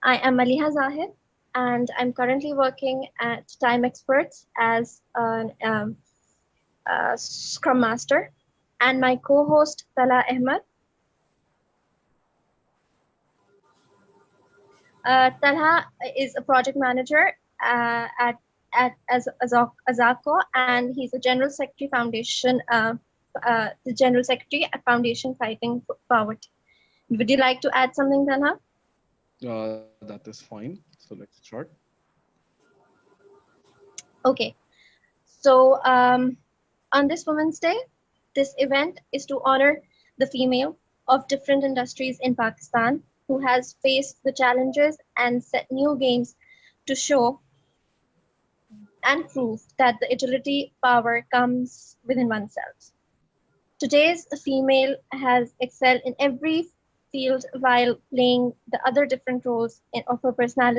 I am Maliha Zahid, and I'm currently working at Time Experts as a Scrum Master. And my co-host Tala Ahmed. Talha is a project manager at Azako, and he's a general secretary foundation, the general secretary at Foundation Fighting Poverty. Would you like to add something, Talha? That is fine. So let's start. Okay. So on this Women's Day, this event is to honor the female of different industries in Pakistan who has faced the challenges and set new games to show and prove that the agility power comes within oneself. Today's female has excelled in every field while playing the other different roles of her personal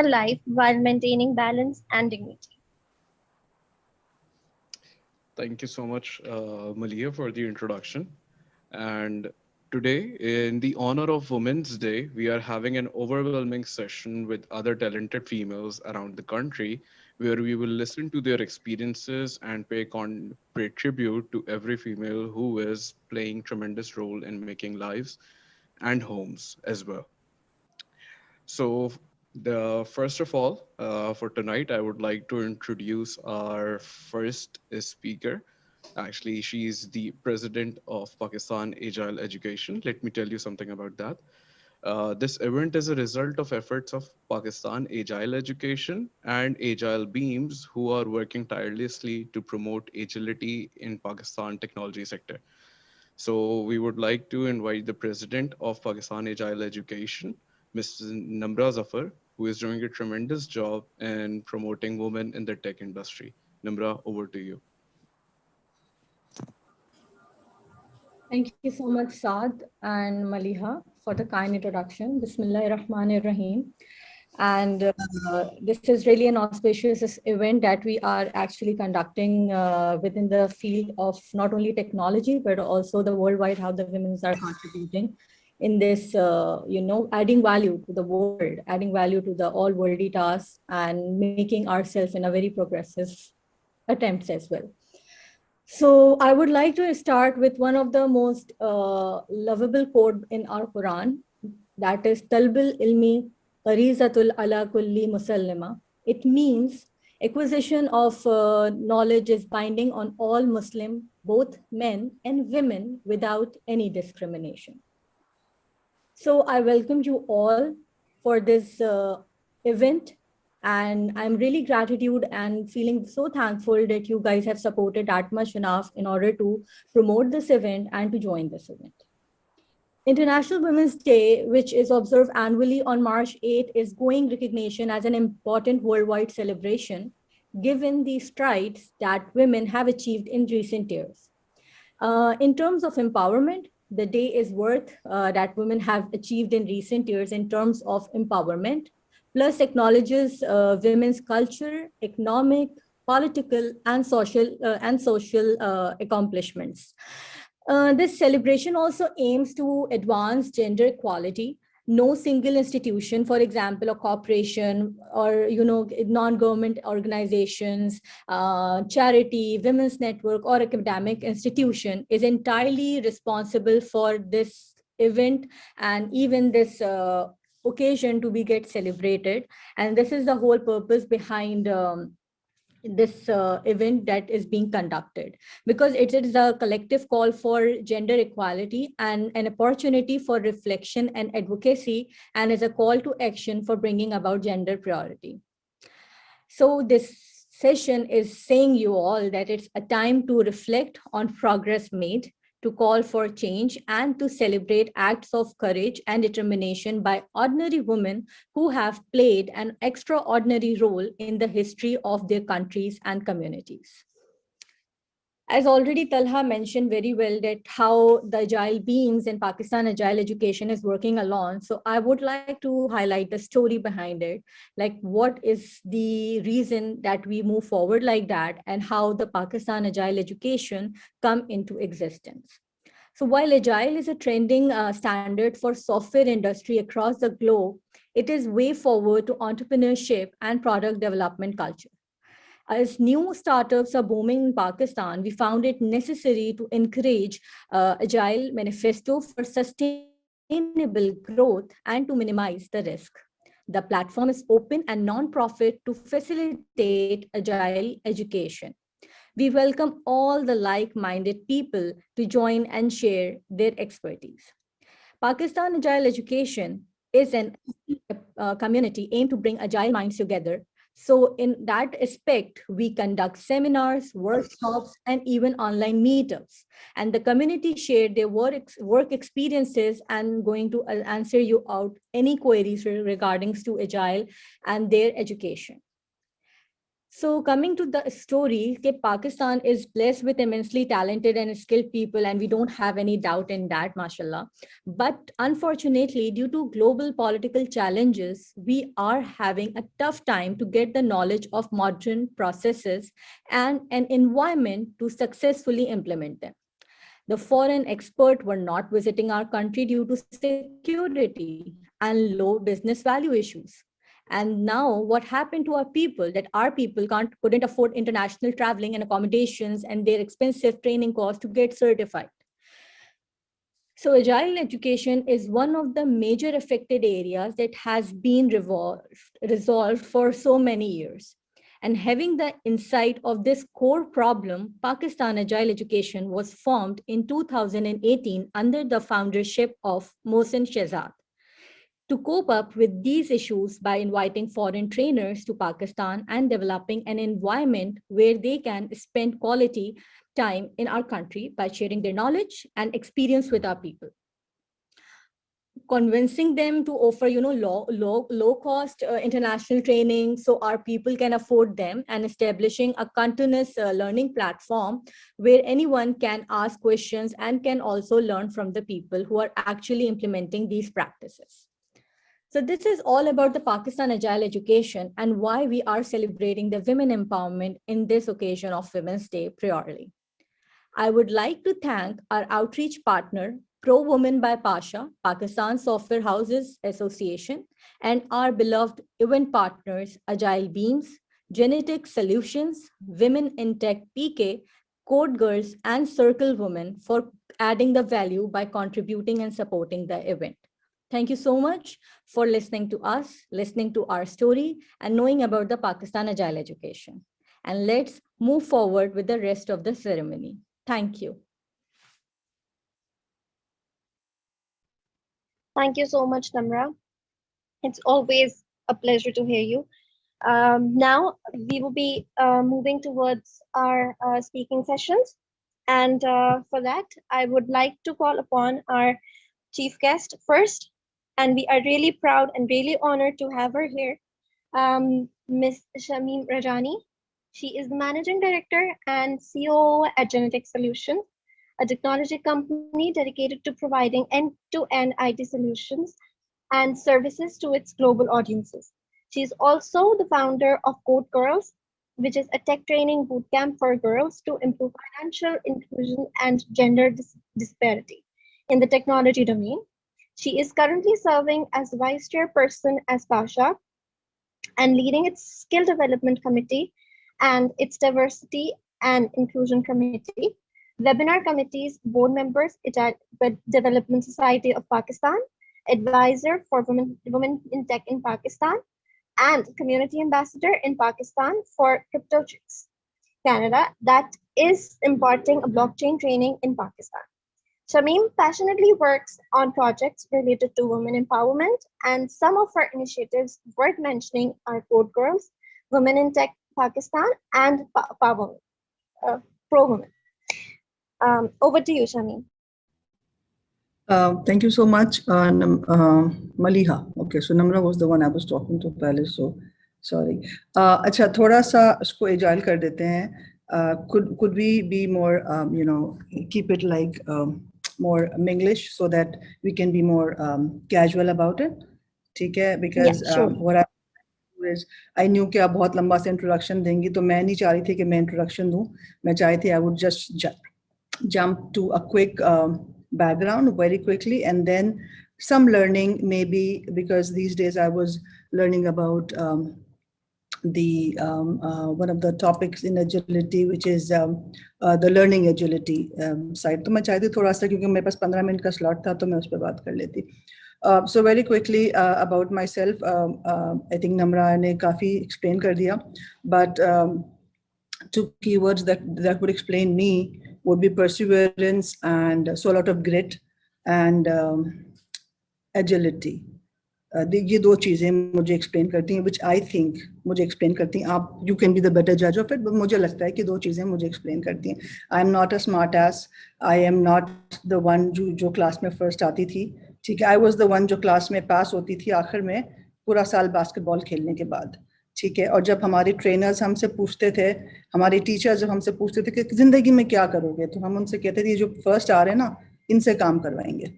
life while maintaining balance and dignity. Thank you so much, Malia, for the introduction. And today, in the honor of Women's Day, we are having an overwhelming session with other talented females around the country where we will listen to their experiences and pay tribute to every female who is playing tremendous role in making lives and homes as well. So, the first of all, for tonight, I would like to introduce our first speaker. Actually, she's the president of Pakistan Agile Education. Let me tell you something about that. This event is a result of efforts of Pakistan Agile Education and Agile Beams, who are working tirelessly to promote agility in Pakistan technology sector. So we would like to invite the president of Pakistan Agile Education, Mr. Namra Zafar, who is doing a tremendous job in promoting women in the tech industry. Namra, over to you. Thank you so much, Saad and Maliha, for the kind introduction. Bismillahir Rahmanir Rahim. And this is really an auspicious event that we are actually conducting within the field of not only technology, but also the worldwide, how the women are contributing in this, adding value to the world, adding value to the all worldy tasks and making ourselves in a very progressive attempts as well. So I would like to start with one of the most lovable quote in our Quran, that is Talbil ilmi farizatul ala kulli musallima. It means acquisition of knowledge is binding on all Muslim, both men and women, without any discrimination. So I welcome you all for this event, and I'm really gratitude and feeling so thankful that you guys have supported that much enough in order to promote this event and to join this event. International Women's Day, which is observed annually on March 8th, is going recognition as an important worldwide celebration, given the strides that women have achieved in recent years. In terms of empowerment, the day is worth that women have achieved in recent years in terms of empowerment, plus acknowledges women's culture, economic, political, and social accomplishments. This celebration also aims to advance gender equality. No single institution, for example, a corporation or non-government organizations, charity, women's network, or academic institution is entirely responsible for this event and even this occasion to be get celebrated. And this is the whole purpose behind this event that is being conducted, because it is a collective call for gender equality and an opportunity for reflection and advocacy, and is a call to action for bringing about gender priority. So this session is saying you all that it's a time to reflect on progress made, to call for change, and to celebrate acts of courage and determination by ordinary women who have played an extraordinary role in the history of their countries and communities. As already Talha mentioned very well that how the Agile Beams in Pakistan Agile Education is working along. So I would like to highlight the story behind it, like what is the reason that we move forward like that and how the Pakistan Agile Education come into existence. So while Agile is a trending standard for software industry across the globe, It is way forward to entrepreneurship and product development culture. As new startups are booming in Pakistan, we found it necessary to encourage Agile Manifesto for sustainable growth and to minimize the risk. The platform is open and non-profit to facilitate Agile education. We welcome all the like-minded people to join and share their expertise. Pakistan Agile Education is an community aimed to bring agile minds together. So, in that aspect, we conduct seminars, workshops, and even online meetups. And the community shared their work experiences and going to answer you out any queries regarding to agile and their education. So coming to the story, Pakistan is blessed with immensely talented and skilled people, and we don't have any doubt in that, mashallah. But unfortunately, due to global political challenges, we are having a tough time to get the knowledge of modern processes and an environment to successfully implement them. The foreign experts were not visiting our country due to security and low business value issues. And now what happened to our people that our people couldn't afford international traveling and accommodations and their expensive training costs to get certified. So agile education is one of the major affected areas that has been resolved for so many years. And having the insight of this core problem, Pakistan Agile Education was formed in 2018 under the foundership of Mohsin Shehzad to cope up with these issues by inviting foreign trainers to Pakistan and developing an environment where they can spend quality time in our country by sharing their knowledge and experience with our people, convincing them to offer low cost international training so our people can afford them, and establishing a continuous learning platform where anyone can ask questions and can also learn from the people who are actually implementing these practices. So this is all about the Pakistan Agile Education and why we are celebrating the women empowerment in this occasion of Women's Day priorly. I would like to thank our outreach partner, Pro Women by Pasha, Pakistan Software Houses Association, and our beloved event partners, Agile Beams, Genetic Solutions, Women in Tech PK, Code Girls, and Circle Women for adding the value by contributing and supporting the event. Thank you so much for listening to us, listening to our story, and knowing about the Pakistan Agile Education. And let's move forward with the rest of the ceremony. Thank you. Thank you so much, Namra. It's always a pleasure to hear you. Now we will be moving towards our speaking sessions. And for that, I would like to call upon our chief guest first. And we are really proud and really honored to have her here, Ms. Shamim Rajani. She is the Managing Director and COO at Genetic Solutions, a technology company dedicated to providing end-to-end IT solutions and services to its global audiences. She is also the founder of Code Girls, which is a tech training bootcamp for girls to improve financial inclusion and gender disparity in the technology domain. She is currently serving as vice chairperson as Pasha and leading its skill development committee and its diversity and inclusion committee, webinar committees, board members, Development Society of Pakistan, advisor for women in tech in Pakistan, and community ambassador in Pakistan for CryptoChicks Canada that is imparting a blockchain training in Pakistan. Shamim passionately works on projects related to women empowerment, and some of her initiatives worth mentioning are Code Girls, Women in Tech Pakistan, and Pro Women. Over to you, Shamim. Thank you so much, Maliha. Okay, so Namra was the one I was talking to पहले, so sorry. अच्छा, थोड़ा सा इसको agile कर देते हैं. Could we be more, keep it like more Minglish so that we can be more casual about it? ठीक है? Because Yeah, sure. what I knew कि आप बहुत लंबा सा introduction देंगी, तो मैं नहीं चाह रही थी कि मैं introduction दूँ. मैं चाहती थी I would just jump to a quick background very quickly, and then some learning, maybe because these days I was learning about one of the topics in agility, which is the learning agility side. तो मैं चाहती थोड़ा सा, क्योंकि मेरे पास 15 minute का slot था, तो मैं उस पर बात कर लेती. So very quickly about myself, I think Namra ने काफी explain कर दिया, but two keywords that would explain me would be perseverance and so a lot of grit and agility. ये दो चीजें मुझे एक्सप्लेन करती हैं, which I think मुझे एक्सप्लेन करती हैं. आप you can be the better judge of it, but मुझे लगता है कि दो चीजें मुझे एक्सप्लेन करती हैं. I am not a smart ass. I am not the one जो क्लास में फर्स्ट आती थी. ठीक है, I was the one जो क्लास में पास होती थी आखिर में पूरा साल बास्केटबॉल खेलने के बाद. ठीक है, और जब हमारे ट्रेनर्स हमसे पूछते थे, हमारे टीचर्स जब हमसे पूछते थे कि जिंदगी में क्या करोगे, तो हम उनसे कहते थे जो फर्स्ट आ रहे हैं ना, इनसे काम करवाएंगे.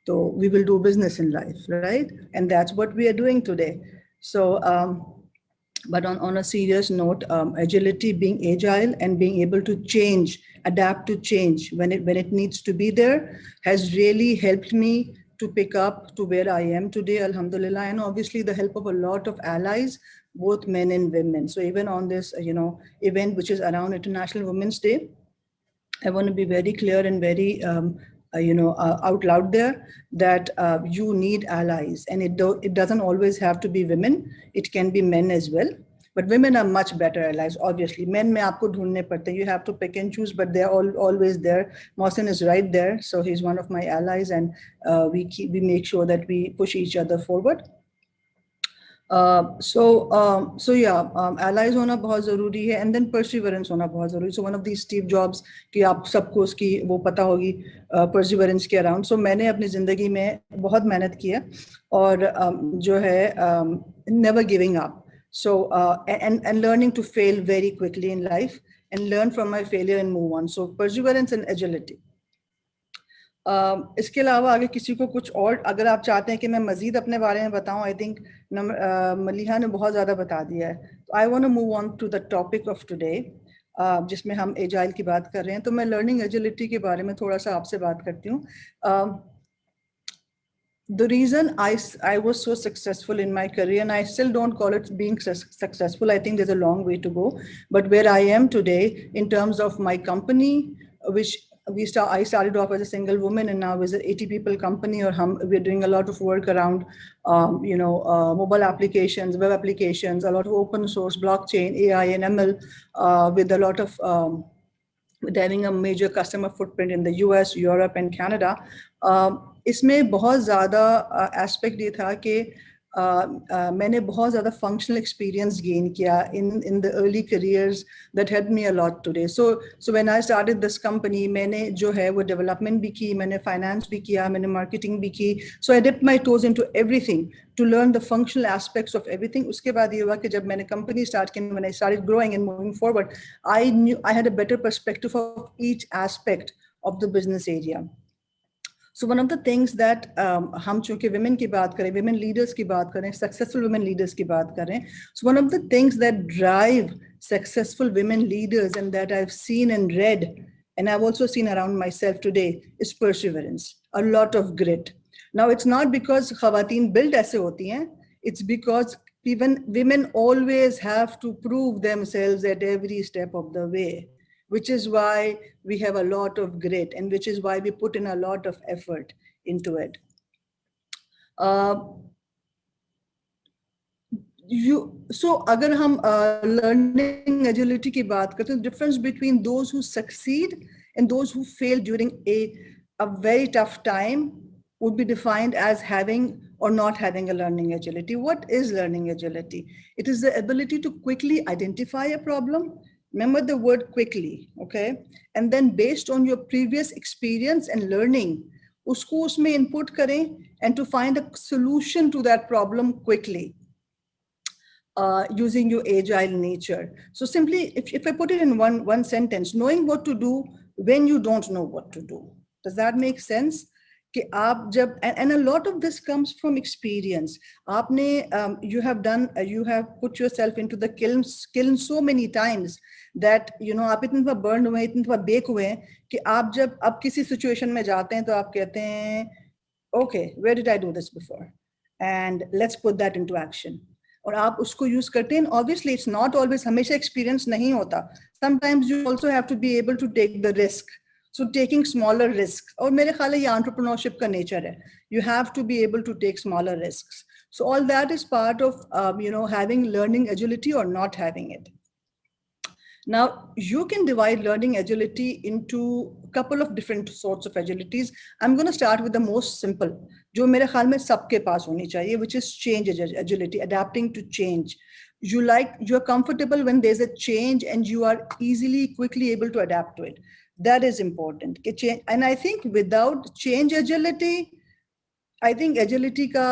So we will do business in life, right? And that's what we are doing today. So, but on a serious note, agility, being agile and being able to change, adapt to change when it needs to be there, has really helped me to pick up to where I am today, alhamdulillah, and obviously the help of a lot of allies, both men and women. So even on this, event which is around International Women's Day, I want to be very clear and very out loud there that you need allies, and it doesn't always have to be women. It can be men as well, but women are much better allies. Obviously, men में आपको ढूंढने पड़ते हैं. You have to pick and choose, but they're always there. Mohsin is right there, so he's one of my allies, and we make sure that we push each other forward. So yeah, allies होना बहुत ज़रूरी है, and then perseverance होना बहुत ज़रूरी. So one of these Steve Jobs कि आप सबको उसकी वो पता होगी perseverance के around. So मैंने अपनी ज़िंदगी में बहुत मेहनत की है, और जो है never giving up. So and learning to fail very quickly in life and learn from my failure and move on. So perseverance and agility. इसके अलावा आगे किसी को कुछ और अगर आप चाहते हैं कि मैं मजीद अपने बारे में बताऊं, आई थिंक मलिहा ने बहुत ज़्यादा बता दिया है. तो I want to move on to the topic of today, जिसमें हम एजाइल की बात कर रहे हैं. तो मैं लर्निंग एजिलिटी के बारे में थोड़ा सा आपसे बात करती हूँ. The reason I was so successful in my career, and I still don't call it being successful, I think there's a long way to go, but where I am today in terms of my company, which I started off as a single woman, and now is an 80 people company, or we're doing a lot of work around, mobile applications, web applications, a lot of open source, blockchain, AI, and ML, with a lot of, with having a major customer footprint in the US, Europe, and Canada. इसमें बहुत ज़्यादा aspect ये था कि मैंने बहुत ज़्यादा functional experience gain किया in the early careers that helped me a lot today. So when I started this company, मैंने जो है वो development भी की, मैंने finance भी किया, मैंने marketing भी की. So I dipped my toes into everything to learn the functional aspects of everything. उसके बाद ये हुआ कि जब मैंने company start की, when I started growing and moving forward, I knew I had a better perspective of each aspect of the business area. So one of the things that हम चूँकि women की बात करें, women leaders की बात करें, successful women leaders की बात करें, so one of the things that drive successful women leaders and that I've seen and read, and I've also seen around myself today, is perseverance, a lot of grit. Now it's not because ख़वातीन built ऐसे होती हैं, it's because even women always have to prove themselves at every step of the way, which is why we have a lot of grit, and which is why we put in a lot of effort into it. So अगर हम learning agility की बात करते हैं, the difference between those who succeed and those who fail during a very tough time would be defined as having or not having a learning agility. What is learning agility? It is the ability to quickly identify a problem. Remember the word quickly, okay? And then based on your previous experience and learning, उसको उसमें input करें and to find a solution to that problem quickly, using your agile nature. So simply, if I put it in one sentence, knowing what to do when you don't know what to do. Does that make sense? कि आप जब, and a lot of this comes from experience. आपने you have put yourself into the kiln so many times that आप इतने दफा burned हुए, इतने दफा bake हुए हैं कि आप जब अब किसी situation में जाते हैं तो आप कहते हैं okay, where did I do this before? And let's put that into action. और आप उसको use करते हैं. Obviously, it's not always हमेशा experience नहीं होता. Sometimes you also have to be able to take the risk. So taking smaller risks. और मेरे ख्याल है ये entrepreneurship का nature है. You have to be able to take smaller risks. So all that is part of having learning agility or not having it. Now, you can divide learning agility into a couple of different sorts of agilities. I'm going to start with the most simple, जो मेरे ख्याल में सबके पास होनी चाहिए, which is change agility, adapting to change. You're comfortable when there's a change and you are quickly able to adapt to it. That is important. And I think without change agility, I think agility का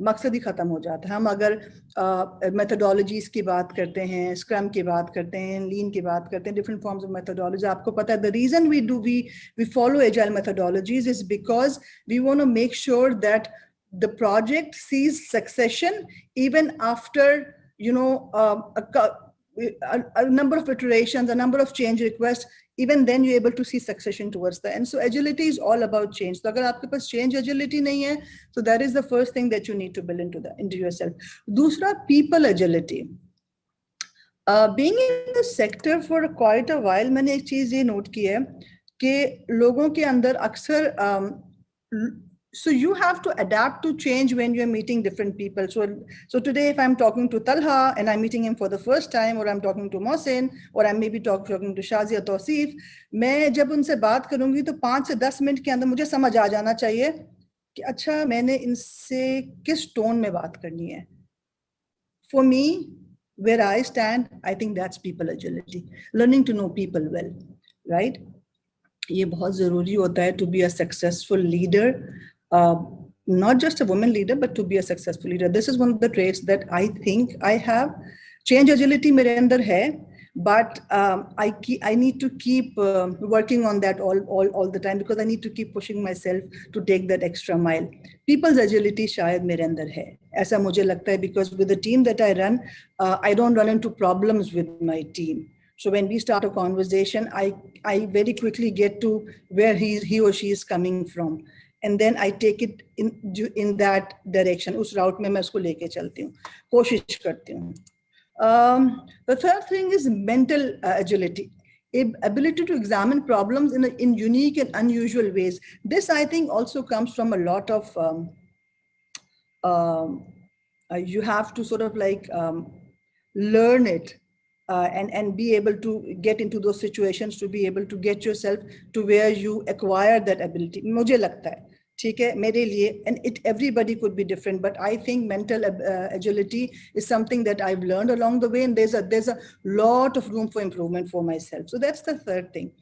मकसद ही खत्म हो जाता है. हम अगर methodologies की बात करते हैं, Scrum की बात करते हैं, Lean की बात करते हैं, different forms of methodology. आपको पता है, the reason we follow agile methodologies is because we want to make sure that the project sees succession even after a number of iterations, a number of change requests. Even then you're able to see succession towards the end. So agility is all about change. So अगर आपके पास change agility नहीं है, so that is the first thing that you need to build into yourself. दूसरा, people agility. Being in the sector for quite a while, मैंने एक चीज ये note की है कि लोगों के अंदर अक्सर so you have to adapt to change when you're meeting different people. So today, if I'm talking to Talha and I'm meeting him for the first time, or I'm talking to Mohsin, or I'm maybe talking to Shazia Tausif, मैं जब उनसे बात करूंगी तो 5 से 10 minute के अंदर मुझे समझ आ जाना चाहिए कि अच्छा मैंने इनसे किस टोन में बात करनी है. For me, where I stand, I think that's people agility. Learning to know people well, right? ये बहुत जरूरी होता है to be a successful leader. Not just a woman leader, but to be a successful leader. This is one of the traits that I think I have. Change agility मेरे अंदर है, but I need to keep working on that all the time, because I need to keep pushing myself to take that extra mile. People's agility शायद मेरे अंदर है, ऐसा मुझे लगता है, because with the team that I run, I don't run into problems with my team. So when we start a conversation, I very quickly get to where he or she is coming from. And then I take it in that direction. उस route में मैं उसको लेके चलती हूँ, कोशिश करती हूँ. The third thing is mental agility, ability to examine problems in unique and unusual ways. This, I think, also comes from a lot of, you have to sort of like learn it and be able to get into those situations, to be able to get yourself to where you acquire that ability. मुझे लगता है, ठीक है, मेरे लिए, and everybody could be different, but I think mental agility is something that I've learned along the way, and there's a lot of room for improvement for myself. So that's the third thing.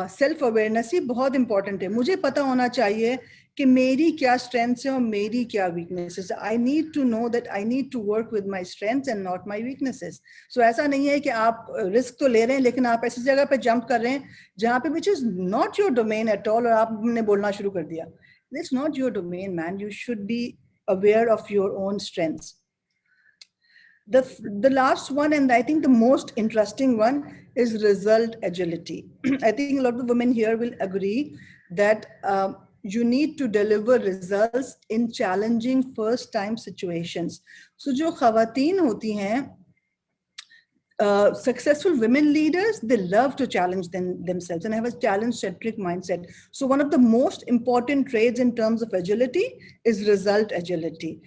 Self awareness ही बहुत important है. मुझे पता होना चाहिए कि मेरी क्या strengths हैं और मेरी क्या weaknesses. I need to know that I need to work with my strengths and not my weaknesses. So ऐसा नहीं है कि आप risk तो ले रहे हैं, लेकिन आप ऐसी जगह पे jump कर रहे हैं जहाँ पे which is not your domain at all, और आपने बोलना शुरू कर दिया. It's not your domain, man. You should be aware of your own strengths. The last one, and I think the most interesting one, is result agility. I think a lot of women here will agree that you need to deliver results in challenging first time situations. So जो ख़वातीन होती हैं, successful women leaders, they love to challenge themselves and have a challenge-centric mindset. So one of the most important traits in terms of agility is result agility.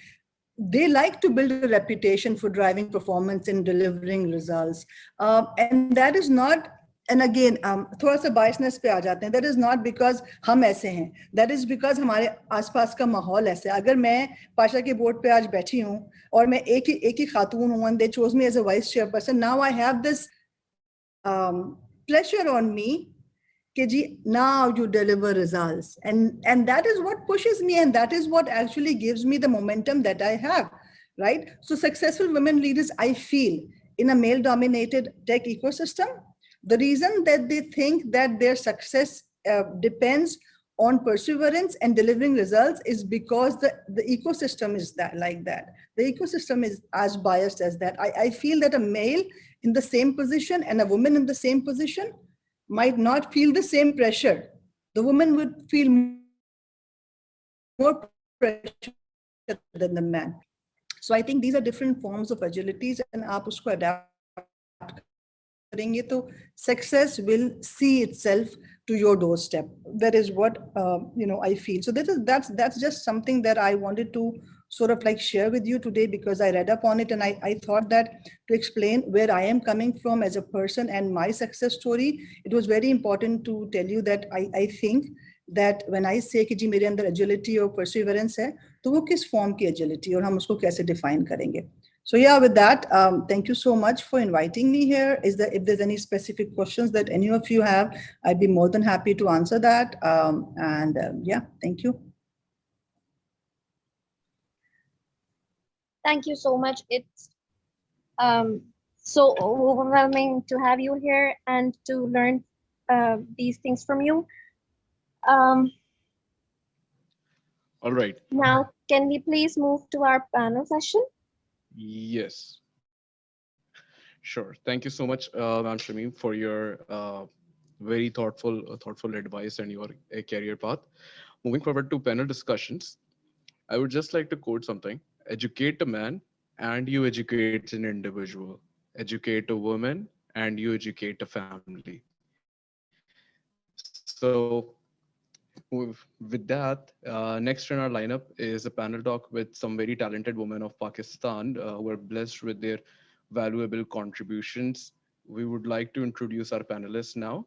They like to build a reputation for driving performance and delivering results. And that is not, and again, थोड़ा सा biasness पे आ जाते हैं. That is not because हम ऐसे हैं. That is because हमारे आसपास का माहौल ऐसे है. अगर मैं पाशा के बोर्ड पे आज बैठी हूँ और मैं एक ही खातून हूँ, and they chose me as a vice chairperson, now I have this pressure on me कि जी, now you deliver results, and that is what pushes me, and that is what actually gives me the momentum that I have, right? So successful women leaders, I feel, in a male-dominated tech ecosystem, the reason that they think that their success depends on perseverance and delivering results is because the ecosystem is like that. The ecosystem is as biased as that. I feel that a male in the same position and a woman in the same position might not feel the same pressure. The woman would feel pressure than the man. So I think these are different forms of agilities, and आप उसको adapt करेंगे तो success will see itself to your doorstep. That is what I feel. So that's just something that I wanted to sort of like share with you today, because I read up on it, and I thought that to explain where I am coming from as a person and my success story, it was very important to tell you that I think that when I say कि जी मेरे अंदर agility और perseverance है, तो वो किस form की agility और हम उसको कैसे define करेंगे. So yeah, with that, thank you so much for inviting me here. If there's any specific questions that any of you have, I'd be more than happy to answer that. Yeah, thank you. Thank you so much. It's so overwhelming to have you here and to learn these things from you. All right. Now, can we please move to our panel session? Yes. Sure. Thank you so much, Ma'am Shamim, for your very thoughtful advice and your career path. Moving forward to panel discussions, I would just like to quote something: "Educate a man, and you educate an individual. Educate a woman, and you educate a family." So, with that, next in our lineup is a panel talk with some very talented women of Pakistan who are blessed with their valuable contributions. We would like to introduce our panelists now.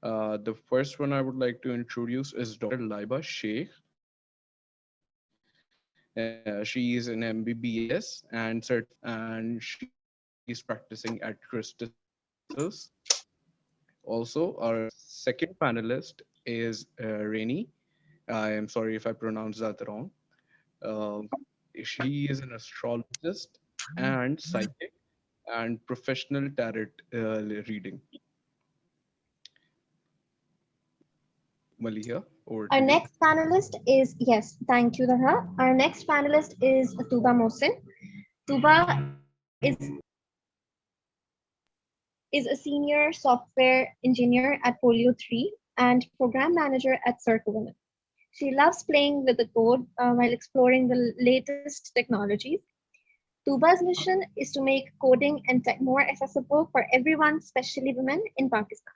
The first one I would like to introduce is Dr. Laiba Sheikh. She is an MBBS and she's practicing at Christus. Also, our second panelist is Rainy. I am sorry if I pronounced that wrong. Uh, she is an astrologist and psychic and professional tarot reading. Maliha, over to Our you. next panelist is, yes, thank you, Daha. Our next panelist is Tuba Mohsin. Tuba is a senior software engineer at Polio 3 and program manager at Circle Women. She loves playing with the code while exploring the latest technologies. Tuba's mission is to make coding and tech more accessible for everyone, especially women in Pakistan.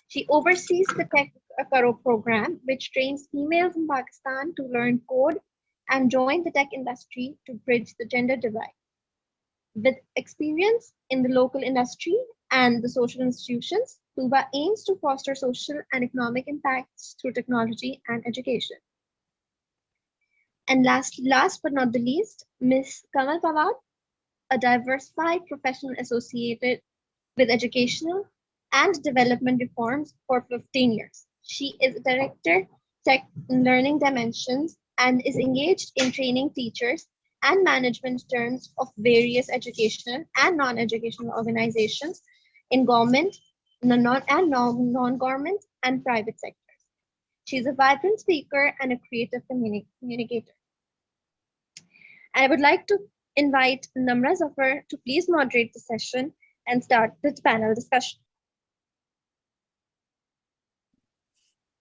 She oversees the Tech Karo program, which trains females in Pakistan to learn code and join the tech industry to bridge the gender divide. With experience in the local industry and the social institutions, Tuba aims to foster social and economic impacts through technology and education. And last but not the least, Ms. Kamal Pawar, a diversified professional associated with educational and development reforms for 15 years. She is a director, Tech and Learning Dimensions, and is engaged in training teachers and management terms of various educational and non-educational organizations in government, non-government, and private sectors. She's a vibrant speaker and a creative communicator. I would like to invite Namra Zafar to please moderate the session and start the panel discussion.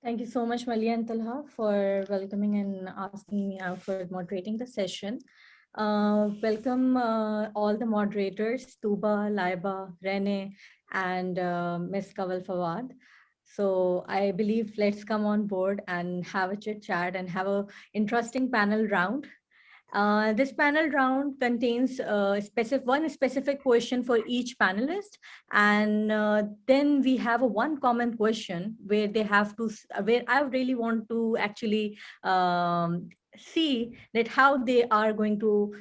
Thank you so much, Malia and Talha, for welcoming and asking me out for moderating the session. Welcome all the moderators, Tuba, Laiba, Rene, and Ms. Kawal Fawad. So I believe let's come on board and have a chit chat and have a interesting panel round. This panel round contains one specific question for each panelist, and then we have a one common question where they have to, where I really want to actually see that how they are going to,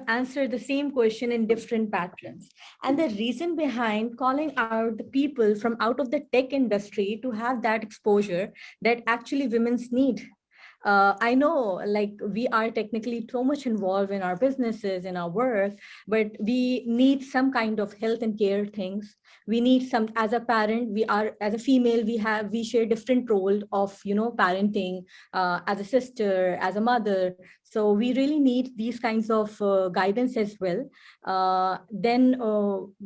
answer the same question in different patterns. And the reason behind calling out the people from out of the tech industry to have that exposure that actually women's need. I know, like, we are technically so much involved in our businesses, in our work, but we need some kind of health and care things. We need some, as a parent, as a female, we share different role of, parenting, as a sister, as a mother. So we really need these kinds of guidance as well. Then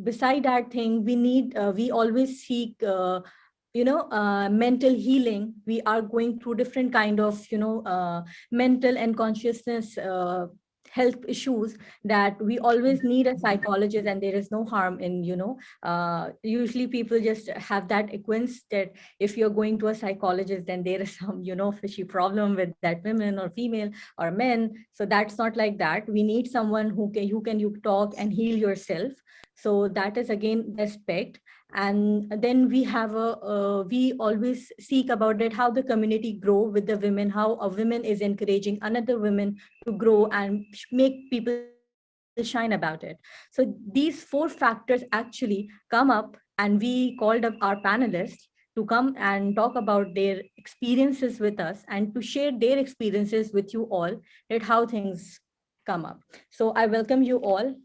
beside that thing, we always seek mental healing. We are going through different kind of mental and consciousness health issues, that we always need a psychologist, and there is no harm in usually people just have that equence that if you're going to a psychologist, then there is some fishy problem with that women or female or men. So that's not like that. We need someone who can you talk and heal yourself. So that is again the aspect. And then we have we always seek about that, how the community grow with the women, how a woman is encouraging another women to grow and make people shine about it. So these four factors actually come up, and we called up our panelists to come and talk about their experiences with us and to share their experiences with you all, that how things come up. So I welcome you all.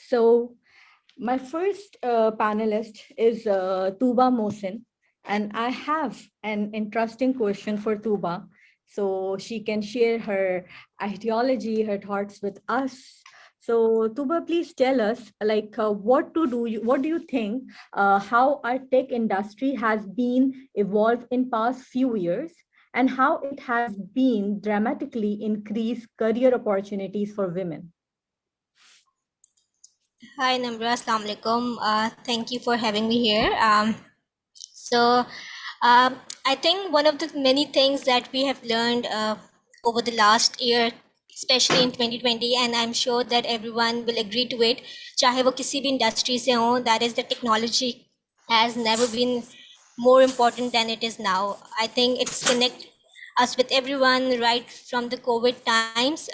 So my first panelist is Tuba Mohsin, and I have an interesting question for Tuba, so she can share her ideology, her thoughts with us. So Tuba, please tell us, like, what do you think, how our tech industry has been evolved in past few years, and how it has been dramatically increased career opportunities for women? Hi Namra, Assalamu alaikum. Thank you for having me here. So I think one of the many things that we have learned over the last year, especially in 2020, and I'm sure that everyone will agree to it, चाहे वो किसी भी industry से हो, that is the technology has never been more important than it is now. I think it's connect us with everyone right from the COVID times.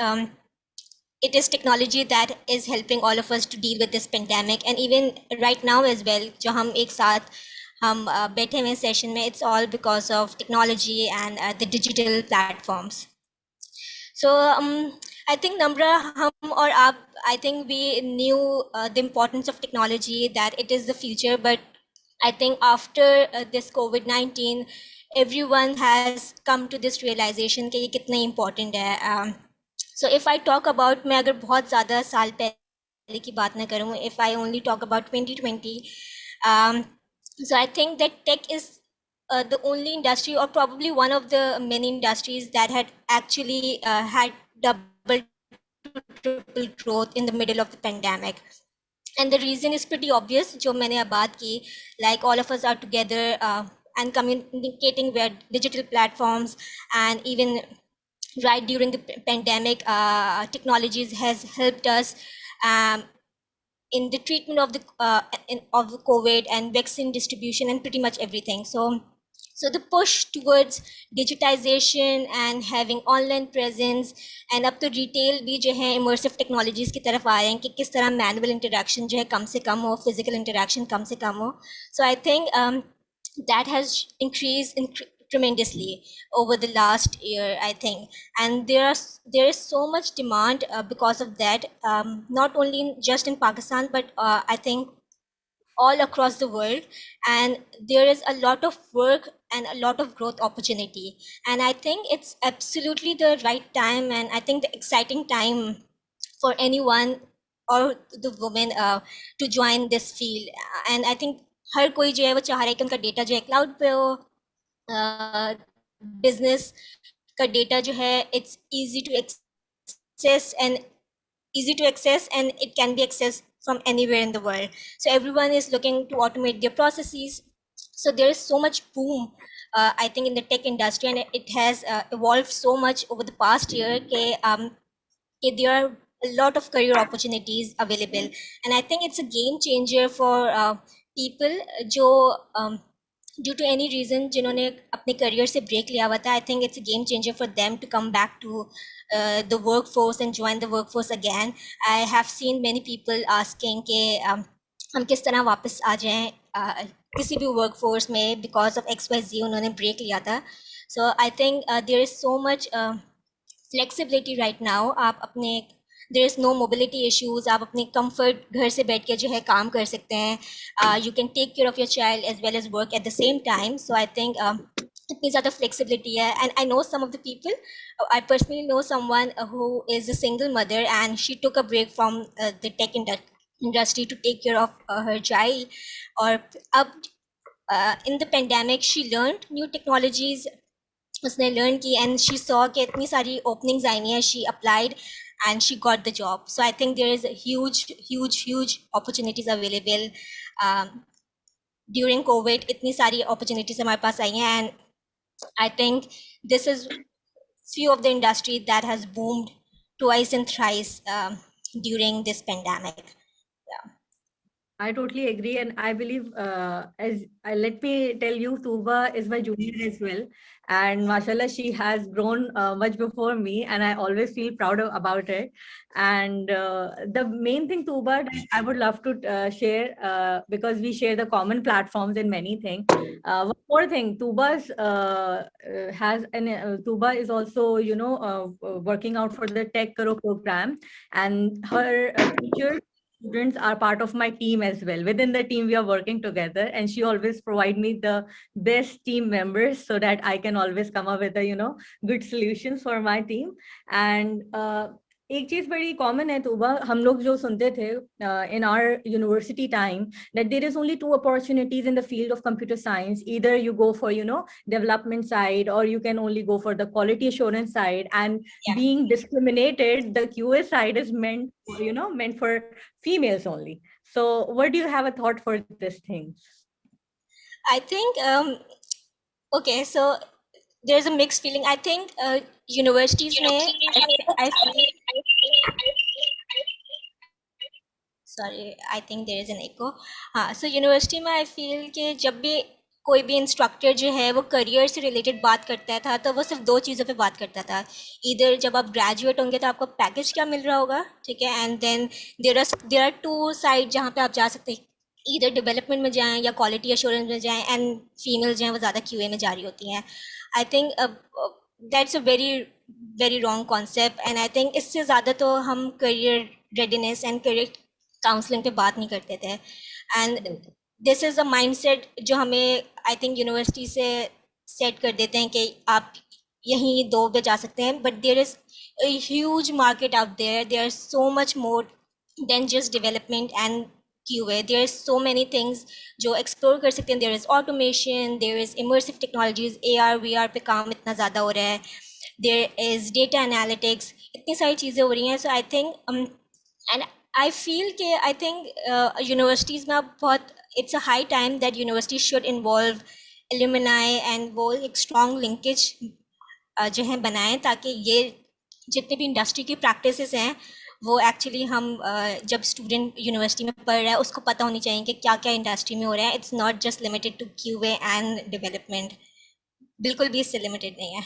It is technology that is helping all of us to deal with this pandemic, and even right now as well, जो हम एक साथ हम बैठे हुए session में, it's all because of technology and the digital platforms. So I think Namra, हम और आप, I think we knew the importance of technology, that it is the future, but I think after this COVID-19, everyone has come to this realization कि ये कितना important है. So if I talk about, मैं अगर बहुत ज़्यादा साल पहले की बात ना करूँ, if I only talk about 2020, so I think that tech is the only industry, or probably one of the many industries, that had actually had double to triple growth in the middle of the pandemic. And the reason is pretty obvious, जो मैंने अब बात की, like all of us are together and communicating via digital platforms, and even right during the pandemic, technologies has helped us in the treatment of of the COVID and vaccine distribution and pretty much everything. So the push towards digitization and having online presence, and अब तो retail भी जो है immersive technologies की तरफ आ रहे हैं कि किस तरह manual interaction जो है कम से कम हो, physical interaction कम से कम हो. So I think that has increased tremendously over the last year, I think, and there is so much demand because of that, not only just in Pakistan, but I think all across the world, and there is a lot of work and a lot of growth opportunity, and I think it's absolutely the right time, and I think the exciting time for anyone or the women to join this field. And I think हर कोई जो है वो चाह रहा है कि उनका data जो है क्लाउड पे हो, बिजनेस का डेटा जो है it's easy to access and it can be accessed from anywhere in the world. So everyone is looking to automate their processes. So there is so much boom, I think, in the tech industry, and it has evolved so much over the past year. There are a lot of career opportunities available, and I think it's a game changer for people जो due to any reason जिन्होंने अपने career से break लिया हुआ था. I think it's a game changer for them to come back to the workforce and join the workforce again. I have seen many people asking कि हम किस तरह वापस आ जाएं किसी भी workforce में because of XYZ उन्होंने break लिया था. So I think there is so much flexibility right now. आप अपने there is no mobility issues, आप अपने comfort घर से बैठ के जो है काम कर सकते हैं. You can take care of your child as well as work at the same time. So I think इतनी ज़्यादा flexibility है. And I know some of the people, I personally know someone who is a single mother and she took a break from the tech industry to take care of her child. Or in the pandemic, she learned new technologies. उसने learn की, and she saw कि इतनी सारी openings आई हैं, she applied and she got the job. So I think there is a huge opportunities available. During COVID, इतनी सारी opportunities हमारे पास आई हैं, and I think this is few of the industry that has boomed twice and thrice during this pandemic. I totally agree, and I believe, let me tell you, Tuba is my junior as well, and mashallah, she has grown much before me, and I always feel proud about it. And the main thing, Tuba, that I would love to share, because we share the common platforms in many things. One more thing, Tuba is also, working out for the Tech Karo program, and her teacher students are part of my team as well. Within the team, we are working together, and she always provide me the best team members so that I can always come up with a good solutions for my team. And एक चीज बड़ी common है तूबा, हम लोग जो सुनते थे in our university time, that there is only two opportunities in the field of computer science. Either you go for development side, or you can only go for the quality assurance side. And being discriminated, the QA side is meant for females only. So what do you have a thought for this thing? I think okay, so there's a mixed feeling. I think universities में I feel, sorry, I think there is an echo. हाँ, so university में I feel कि जब भी कोई भी instructor जो है वो करियर से रिलेटेड बात करता था, तो वो सिर्फ दो चीज़ों पे बात करता था. इधर जब आप ग्रेजुएट होंगे तो आपको पैकेज क्या मिल रहा होगा, ठीक है, and then there are two side जहाँ पे आप जा सकते हैं. इधर डेवलपमेंट में जाएं या क्वालिटी एश्योरेंस में जाएं, एंड फीमेल्स जो हैं वो ज़्यादा क्यूए में जा रही होती हैं. I think that's a very wrong concept, and I think इससे ज़्यादा तो हम career readiness and career counselling पे बात नहीं करते थे. And this is a mindset जो हमें आई थिंक यूनिवर्सिटी से सेट कर देते हैं कि आप यहीं दो पे जा सकते हैं. But there is a huge market out there. There's so much more than just development and QA. There's so many things जो explore कर सकते हैं. There is automation, there is immersive technologies, AR, VR पे काम इतना ज़्यादा हो रहा है. There is data analytics. इतनी सारी चीज़ें हो रही हैं. So I think and I feel कि I think universities में अब बहुत it's a high time that universities should involve alumni and वो एक strong linkage जो है बनाएं, ताकि ये जितने भी इंडस्ट्री की प्रैक्टिसेस हैं वो एक्चुअली हम जब स्टूडेंट यूनिवर्सिटी में पढ़ रहा है उसको पता होनी चाहिए कि क्या क्या इंडस्ट्री में हो रहा है. It's not just limited to QA and development, बिल्कुल भी इससे लिमिटेड नहीं है.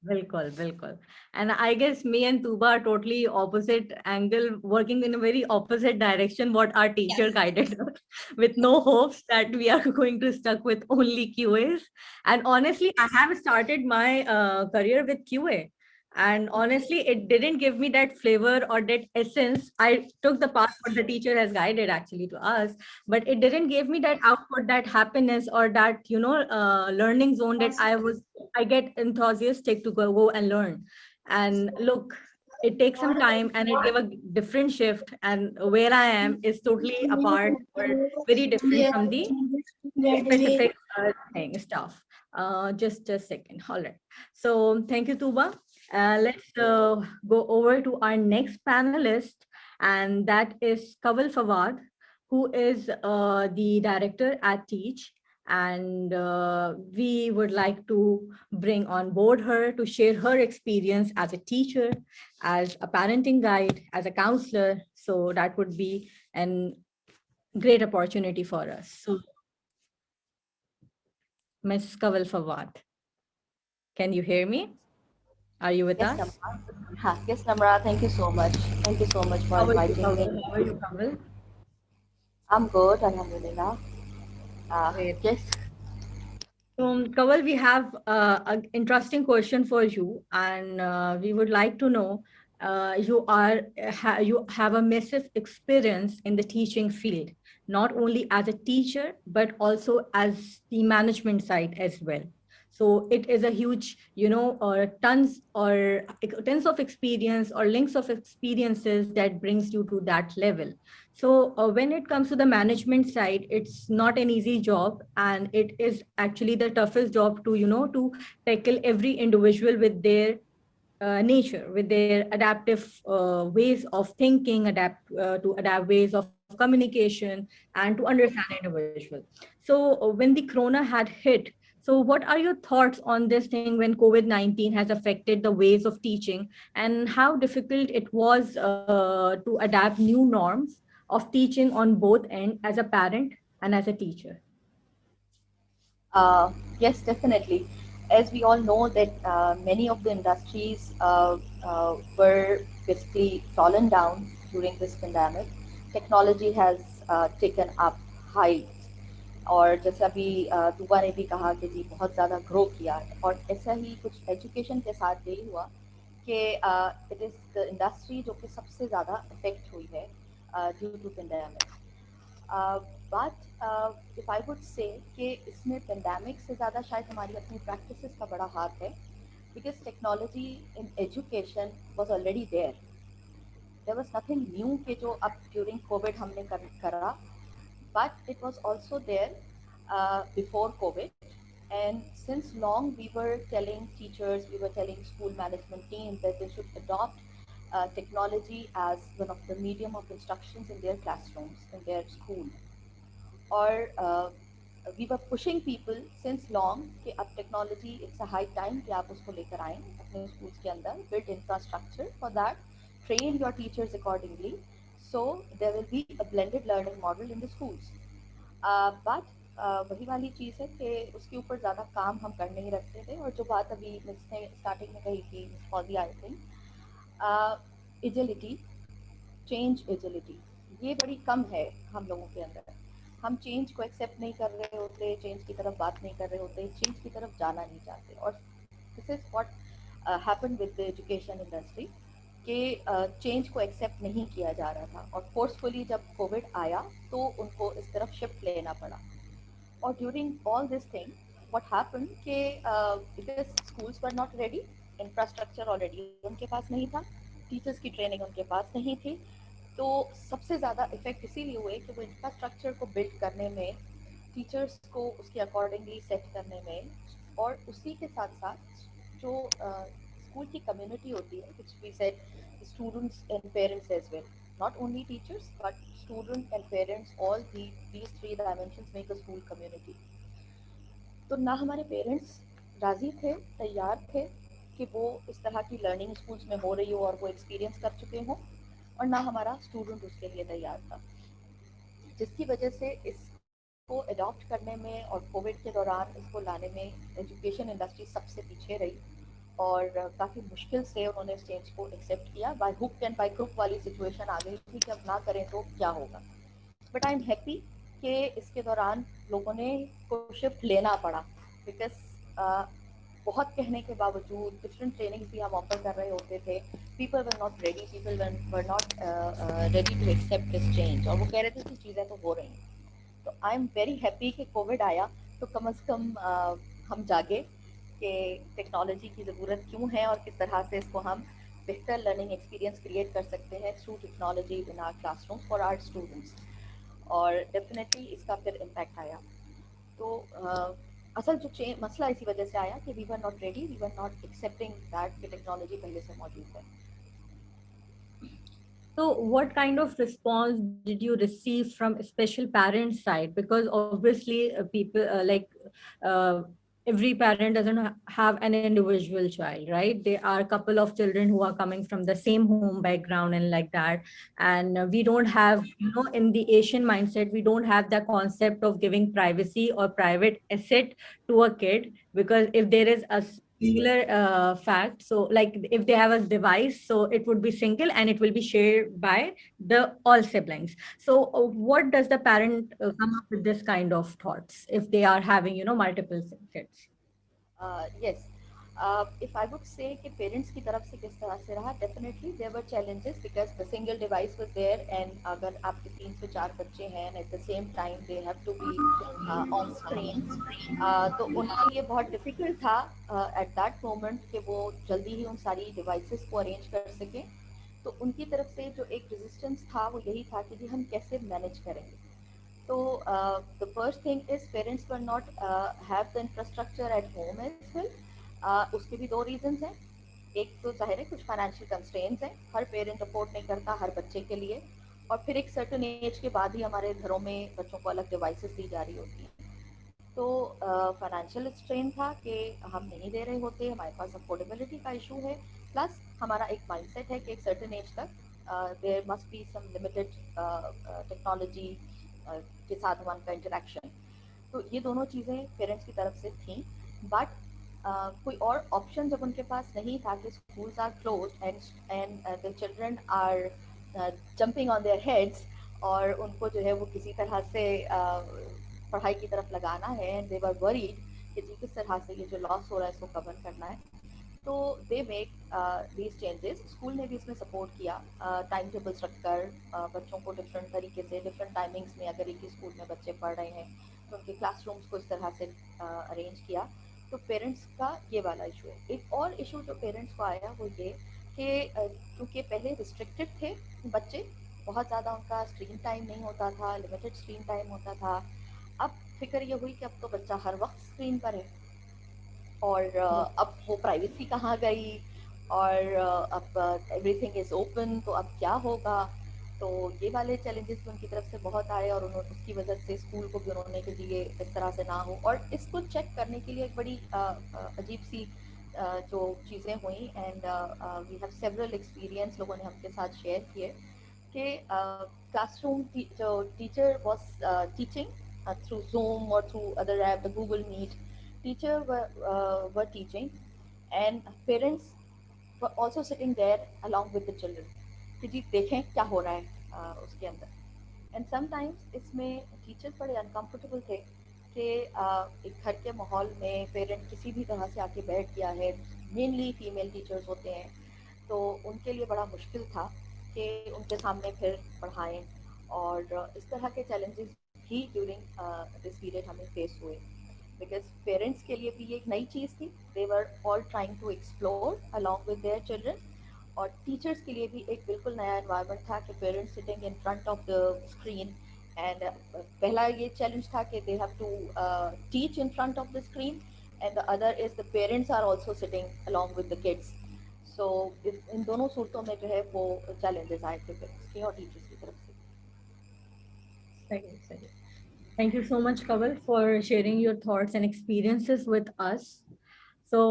Bilkul, bilkul. And I guess me and Tuba are totally opposite angle, working in a very opposite direction what our teacher guided us, with no hopes that we are going to stuck with only QAs. And honestly, I have started my career with QA. And honestly, it didn't give me that flavor or that essence. I took the path what the teacher has guided actually to us, but it didn't give me that output, that happiness, or that learning zone that I get enthusiastic to go and learn. And look, it takes some time and it gave a different shift, and where I am is totally apart or very different from the specific thing stuff. Just a second. All right. So thank you, Tuba. Let's go over to our next panelist, and that is Kawal Fawad, who is the director at Teach. And we would like to bring on board her to share her experience as a teacher, as a parenting guide, as a counselor. So that would be a great opportunity for us. So, Ms. Kawal Fawad, can you hear me? Are you with us? Yes, Namra, thank you so much. Thank you so much for inviting me. How are you, Kawal? I'm good, alhamdulillah. Great. Yes. So, Kawal, we have an interesting question for you, and we would like to know, you have a massive experience in the teaching field, not only as a teacher, but also as the management side as well. So it is a huge, tons of experience or links of experiences that brings you to that level. So when it comes to the management side, it's not an easy job, and it is actually the toughest job to, to tackle every individual with their nature, with their adaptive ways of thinking, adapt ways of communication, and to understand individual. So when the corona had hit, so what are your thoughts on this thing when COVID-19 has affected the ways of teaching, and how difficult it was to adapt new norms of teaching on both end as a parent and as a teacher? Yes, definitely. As we all know that many of the industries were basically fallen down during this pandemic. Technology has taken up heights, और जैसे अभी दुआ ने भी कहा कि जी बहुत ज़्यादा ग्रो किया, और ऐसा ही कुछ एजुकेशन के साथ यही हुआ कि इट इज़ द इंडस्ट्री जो कि सबसे ज़्यादा अफेक्ट हुई है due to pandemic. But if I would say कि इसमें पेंडेमिक से ज़्यादा शायद हमारी अपनी प्रैक्टिसेस का बड़ा हाथ है, because technology in education was already there was nothing new कि जो अब ड्यूरिंग कोविड हमने करा, but it was also there before COVID. And since long we were telling teachers, we were telling school management teams that they should adopt technology as one of the medium of instructions in their classrooms, in their school. Or we were pushing people since long कि अब technology, it's a high time कि आप उसको लेकर आएं अपने schools के अंदर, build infrastructure for that, train your teachers accordingly, so there will be a blended learning model in the schools. But वही वाली चीज़ है कि उसके ऊपर ज़्यादा काम हम कर नहीं रखते थे, और जो बात अभी मिस ने स्टार्टिंग में कही थी, मिस फौजी I think, agility, change agility, ये बड़ी कम है हम लोगों के अंदर. हम चेंज को एक्सेप्ट नहीं कर रहे होते, चेंज की तरफ बात नहीं कर रहे होते, चेंज की तरफ जाना नहीं चाहते. और this is what happened with the education industry कि चेंज को एक्सेप्ट नहीं किया जा रहा था, और फोर्सफुली जब कोविड आया तो उनको इस तरफ शिफ्ट लेना पड़ा. और during all this thing what happened कि because schools were not ready, infrastructure already उनके पास नहीं था, टीचर्स की ट्रेनिंग उनके पास नहीं थी, तो सबसे ज़्यादा इफेक्ट इसीलिए हुए कि वो इंफ्रास्ट्रक्चर को बिल्ड करने में, टीचर्स को उसके अकॉर्डिंगली सेट करने में, और उसी के साथ साथ जो स्कूल की कम्युनिटी होती है, which we said students and parents as well, not only teachers but students and parents, all these three dimensions make a school community. तो ना हमारे पेरेंट्स राज़ी थे, तैयार थे कि वो इस तरह की लर्निंग स्कूल्स में हो रही हो और वो एक्सपीरियंस कर चुके हों, और ना हमारा स्टूडेंट उसके लिए तैयार था, जिसकी वजह से इसको अडॉप्ट करने में और कोविड के दौरान इसको लाने में एजुकेशन इंडस्ट्री सबसे पीछे रही, और काफ़ी मुश्किल से उन्होंने इस चेंज को एक्सेप्ट किया. By hook and by crook वाली सिचुएशन आ गई थी कि अब ना करें तो क्या होगा. बट आई एम हैप्पी कि इसके दौरान लोगों ने को शिफ्ट लेना पड़ा, बिकॉज बहुत कहने के बावजूद डिफरेंट ट्रेनिंग्स भी हम ऑफर कर रहे होते थे, people were not ready, people were not ready to accept this change, और वो कह रहे थे कि चीज़ें तो हो रही हैं. तो आई एम वेरी हैप्पी कि कोविड आया तो कम अज़ कम हम जागे कि टेक्नोलॉजी की ज़रूरत क्यों है और किस तरह से इसको हम बेहतर लर्निंग एक्सपीरियंस क्रिएट कर सकते हैं through technology in our classroom for our students. और डेफिनेटली इसका फिर इम्पैक्ट आया. तो असल जो मसला इसी वजह से आया कि we were not ready, we were not accepting that कि टेक्नोलॉजी पहले से मौजूद है. So what kind of response did you receive from special parents side? Because obviously people uh, every parent doesn't have an individual child, right? There are a couple of children who are coming from the same home background and like that. And we don't have, in the Asian mindset, we don't have the concept of giving privacy or private asset to a kid, because if there is a singular fact, so like if they have a device, so it would be single and it will be shared by the all siblings. So what does the parent come up with this kind of thoughts if they are having multiple kids? Yes. If I would say कि parents की तरफ से किस तरह से रहा, definitely there were challenges because the single device was there, and अगर आपके 3 से 4 बच्चे हैं at the same time they have to be on screen, तो उनके लिए बहुत डिफिकल्ट था एट दैट मोमेंट कि वो जल्दी ही उन सारी डिवाइसेस को अरेंज कर सकें. तो उनकी तरफ से जो एक रेजिस्टेंस था वो यही था कि जी हम कैसे मैनेज करेंगे. So the first thing is parents were not have the infrastructure at home as well. उसके भी 2 reasons हैं. एक तो जाहिर है कुछ फाइनेंशियल कंस्ट्रेंट्स हैं, हर पेरेंट अफोर्ड नहीं करता हर बच्चे के लिए, और फिर एक सर्टेन एज के बाद ही हमारे घरों में बच्चों को अलग डिवाइसेस दी जा रही होती हैं. तो फाइनेंशियल स्ट्रेन था कि हम नहीं दे रहे होते, हमारे पास अफोर्डेबिलिटी का इशू है, प्लस हमारा एक माइंडसेट है कि एक सर्टेन एज तक there must be some limited technology के साथ हमारा इंटरेक्शन. तो ये दोनों चीज़ें पेरेंट्स की तरफ से थी, बट कोई और ऑप्शन जब उनके पास नहीं था कि schools are closed and the children are jumping on their heads, और उनको जो है वो किसी तरह से पढ़ाई की तरफ लगाना है, एंड दे वर वरीड कि जी किस तरह से ये जो लॉस हो रहा है इसको कवर करना है. तो they make these changes. School ने भी इसमें सपोर्ट किया, टाइम टेबल्स रखकर बच्चों को डिफरेंट तरीके से डिफरेंट टाइमिंग्स में, अगर एक ही स्कूल में बच्चे पढ़ रहे हैं तो उनके क्लासरूम्स को इस तरह से अरेंज किया. तो पेरेंट्स का ये वाला इशू है. एक और इशू जो पेरेंट्स को आया वो ये कि क्योंकि पहले रिस्ट्रिक्टेड थे बच्चे, बहुत ज़्यादा उनका स्क्रीन टाइम नहीं होता था, लिमिटेड स्क्रीन टाइम होता था. अब फिक्र ये हुई कि अब तो बच्चा हर वक्त स्क्रीन पर है, और अब वो प्राइवेसी कहाँ गई, और अब एवरीथिंग इज़ ओपन, तो अब क्या होगा. तो ये वाले चैलेंजेस भी उनकी तरफ से बहुत आए, और उन्होंने उसकी वजह से स्कूल को भी उन्होंने कि जी ये इस तरह से ना हो. और इसको चेक करने के लिए एक बड़ी अजीब सी जो चीज़ें हुई, and we have several experience लोगों ने हमके साथ शेयर किए कि क्लासरूम जो teacher was teaching through Zoom or through other app, the Google Meet, teacher were teaching, and parents were also sitting there along with the children कि जी देखें क्या हो रहा है उसके अंदर. एंड समटाइम्स इसमें टीचर्स बड़े अनकम्फर्टेबल थे कि एक घर के माहौल में पेरेंट किसी भी तरह से आके बैठ गया है, मेनली फीमेल टीचर्स होते हैं, तो उनके लिए बड़ा मुश्किल था कि उनके सामने फिर पढ़ाएं. और इस तरह के चैलेंजेस भी ड्यूरिंग दिस पीरियड हमें फेस हुए, बिकॉज पेरेंट्स के लिए भी ये एक नई चीज़ थी. They were all trying to explore along with their children, और टीचर्स के लिए भी एक बिल्कुल नया एनवायरनमेंट था कि parents sitting in front of the screen. And पहला ये चैलेंज था कि they have to teach in front of the screen, and the other is the parents are also sitting along with the kids. So इन दोनों सूरतों में जो है वो चैलेंजेस आए थे पेरेंट्स के और टीचर्स की तरफ से. Thank you so much, Kawal, for sharing your thoughts and experiences with us. So,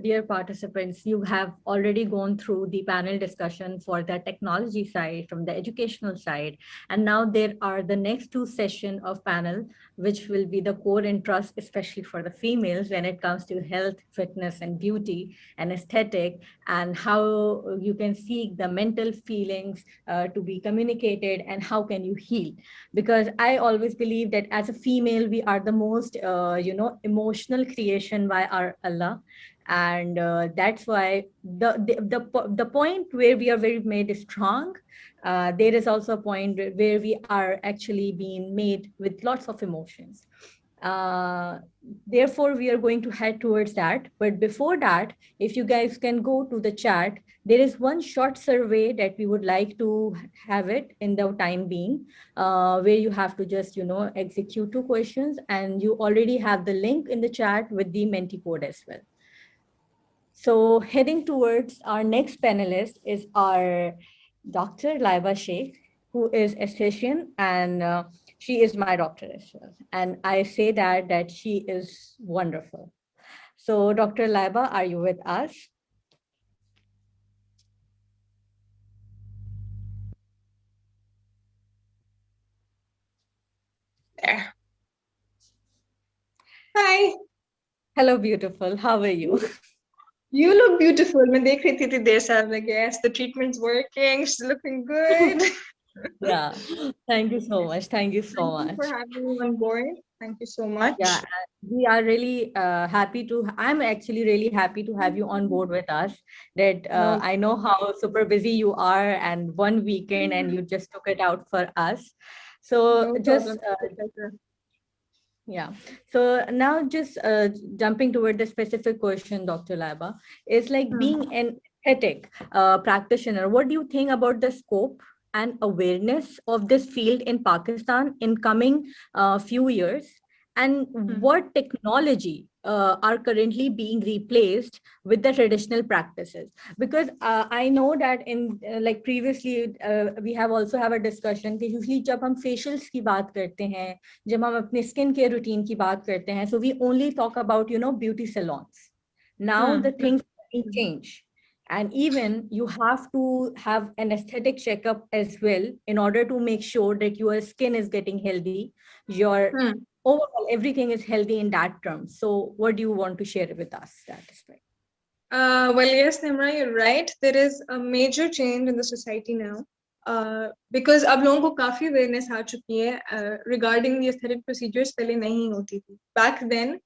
dear participants, you have already gone through the panel discussion for the technology side, from the educational side, and now there are the next 2 sessions of panel, which will be the core interest, especially for the females when it comes to health, fitness, and beauty and aesthetic, and how you can seek the mental feelings to be communicated, and how can you heal. Because I always believe that as a female, we are the most, emotional creation by our Allah. And that's why the point where we are very made strong, there is also a point where we are actually being made with lots of emotions. Therefore, we are going to head towards that. But before that, if you guys can go to the chat, there is one short survey that we would like to have it in the time being, where you have to just, execute 2 questions, and you already have the link in the chat with the Menti code as well. So heading towards our next panelist is our Dr. Laiba Sheikh, who is esthetician, and she is my doctor as well. And I say that she is wonderful. So Dr. Laiba, are you with us? There. Hi. Hello, beautiful. How are you? You look beautiful. मैं देख रही थी इतनी देर से, like yes, the treatment's working. She's looking good. Yeah. Thank you so much. Thank you so much. Thank you for having me on board. Thank you so much. Yeah, we are really happy to. I'm actually really happy to have you on board with us. That I know how super busy you are, and one weekend, and you just took it out for us. So No just problem. yeah. So now just jumping toward the specific question, Dr. Laiba, is like being an aesthetic practitioner, what do you think about the scope and awareness of this field in Pakistan in coming few years? And what technology are currently being replaced with the traditional practices? Because I know that in like previously we have also have a discussion कि usually जब हम facials की बात करते हैं, जब हम अपने skin care routine की बात करते हैं, so we only talk about, you know, beauty salons. Now the things change, and even you have to have an aesthetic checkup as well in order to make sure that your skin is getting healthy, your overall everything is healthy in that term. So what do you want to share with us that aspect? Well, yes, Nimra, you're right. There is a major change in the society now. Because अब लोगों को काफी awareness आ चुकी है regarding the aesthetic procedures, पहले नहीं होती थी. Back then,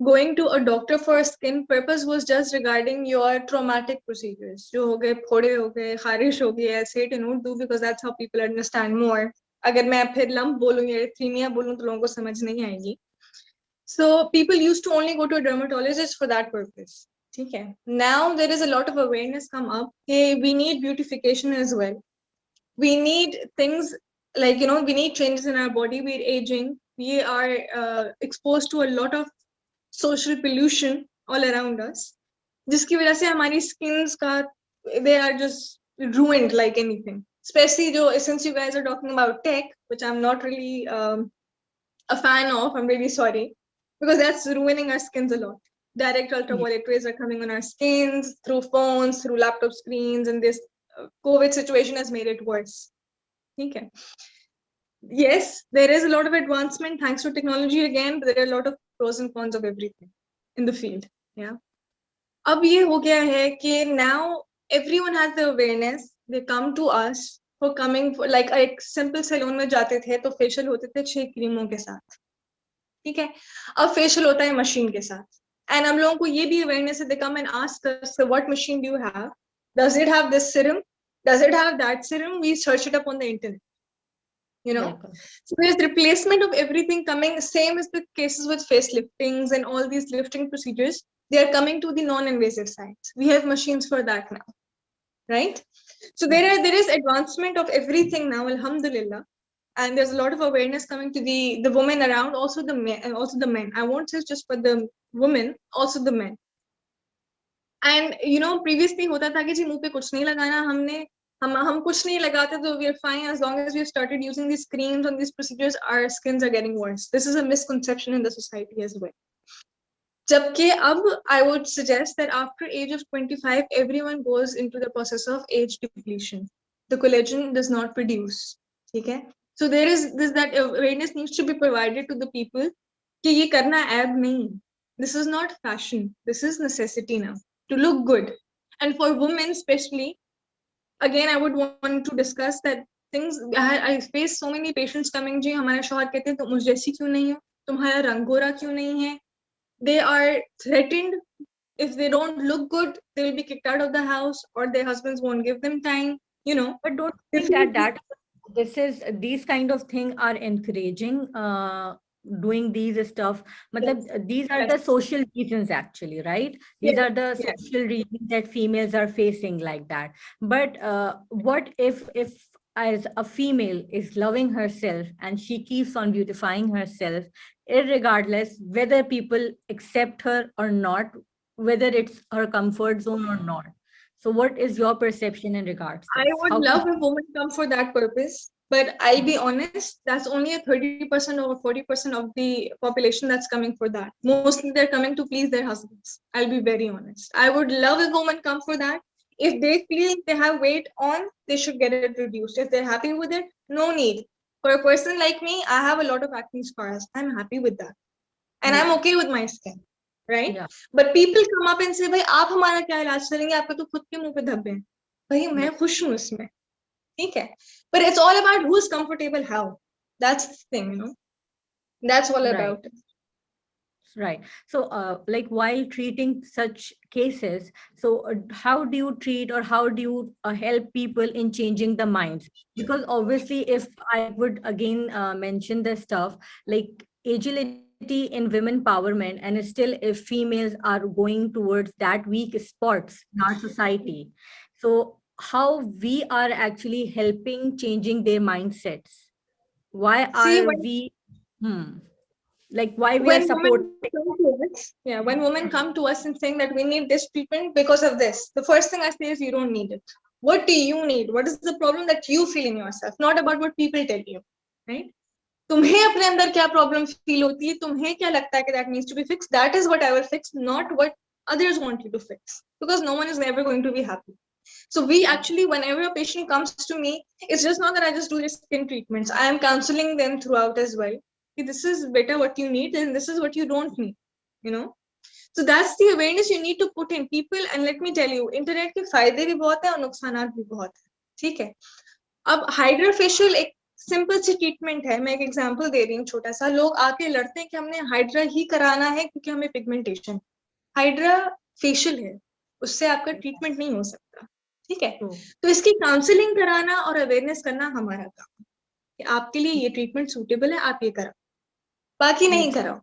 going to a doctor for a skin purpose was just regarding your traumatic procedures. जो हो गए फोड़े हो गए खारिश हो गई ऐसे to not do because that's how people understand more. अगर मैं फिर lump बोलूँ या erythema बोलूँ तो लोगों को समझ नहीं आएगी. So people used to only go to a dermatologist for that purpose. Okay. Now there is a lot of awareness come up. Hey, we need beautification as well. We need things like, you know, we need changes in our body. We're aging. We are exposed to a lot of social pollution all around us. जिसकी वजह से हमारी skins का they are just ruined like anything. Especially since you guys are talking about tech, which I'm not really a fan of. I'm really sorry. Because that's ruining our skins a lot. Direct ultraviolet rays are coming on our skins through phones, through laptop screens, and this COVID situation has made it worse. Okay. Yes, there is a lot of advancement thanks to technology again, but there are a lot of pros and cons of everything in the field. Yeah. अब ये हो गया है कि now everyone has the awareness. They come to us for coming for like एक simple salon में जाते थे तो facial होते थे 6 क्रीमों के साथ. ठीक है अब फेशियल होता है मशीन के साथ एंड हम लोगों को ये भी अवेयरनेस है they come and ask us what machine do you have does it have this serum does it have that serum we search it up on the internet you know so there's replacement of everything coming same as the cases with faceliftings and all these lifting procedures they are coming to the non-invasive side we have machines for that now right so there is advancement of everything now alhamdulillah and there's a lot of awareness coming to the women around also the men I won't say just for the women also the men and you know previously hota tha ki ji muh pe kuch nahi lagana हमने हम कुछ नहीं लगाते तो we are fine as long as we have started using these creams and these procedures our skins are getting worse this is a misconception in the society as well जबकि अब I would suggest that after age of 25 everyone goes into the process of age depletion the collagen does not produce ठीक है so there is this that awareness needs to be provided to the people कि ये करना ऐब नहीं this is not fashion this is necessity now to look good and for women especially again I would want to discuss that things I face so many patients coming जी हमारे शौहर कहते हैं तुम मुझ जैसी क्यों नहीं हो तुम्हारा रंग गोरा क्यों नहीं है they are threatened if they don't look good they will be kicked out of the house or their husbands won't give them time you know but don't think that these kind of things are encouraging doing these stuff these are the social reasons actually right these are the social reasons that females are facing like that but what if as a female is loving herself and she keeps on beautifying herself irregardless whether people accept her or not whether it's her comfort zone or not so what is your perception in regards to I would love if women come for that purpose but I'll be honest that's only a 30% or 40% of the population that's coming for that mostly they're coming to please their husbands I'll be very honest I would love if women come for that if they feel they have weight on they should get it reduced if they're happy with it no need for a person like me I have a lot of acne scars I'm happy with that and I'm okay with my skin right but people come up and say भाई आप हमारा क्या इलाज करेंगे आपका तो खुद के मुंह पे धब्बे हैं भाई मैं खुश हूँ इसमें ठीक है but it's all about who's comfortable how that's the thing you know that's all about it right so like while treating such cases so how do you treat or how do you help people in changing the minds because obviously if I would again mention this stuff like age in women empowerment, and still if females are going towards that weak spots in our society. So how we are actually helping changing their mindsets? Why See, are we like why we are when women supporting? come to us, yeah, when women come to us and saying that we need this treatment because of this, the first thing I say is you don't need it. What do you need? What is the problem that you feel in yourself? Not about what people tell you, right? तुम्हें अपने अंदर क्या problem feel होती है, तुम्हें क्या लगता है कि that needs to be fixed, that is what I will fix, not what others want you to fix, because no one is never going to be happy. So we actually, whenever a patient comes to me, it's just not that I just do just skin treatments. I am counseling them throughout as well. This is better what you need and this is what you don't need, you know. So that's the awareness you need to put in people. And let me tell you, internet के फायदे भी बहुत है और नुकसानात भी बहुत है, ठीक है. अब हाइड्रा फेशियल एक सिंपल सी ट्रीटमेंट है. मैं एक एग्जांपल दे रही हूँ छोटा सा. लोग आके लड़ते हैं कि हमने हाइड्रा ही कराना है क्योंकि हमें पिगमेंटेशन. हाइड्रा फेशियल है, उससे आपका ट्रीटमेंट नहीं हो सकता, ठीक है. तो इसकी काउंसलिंग कराना और अवेयरनेस करना हमारा काम है कि आपके लिए ये ट्रीटमेंट सूटेबल है, आप ये कराओ, बाकी नहीं कराओ,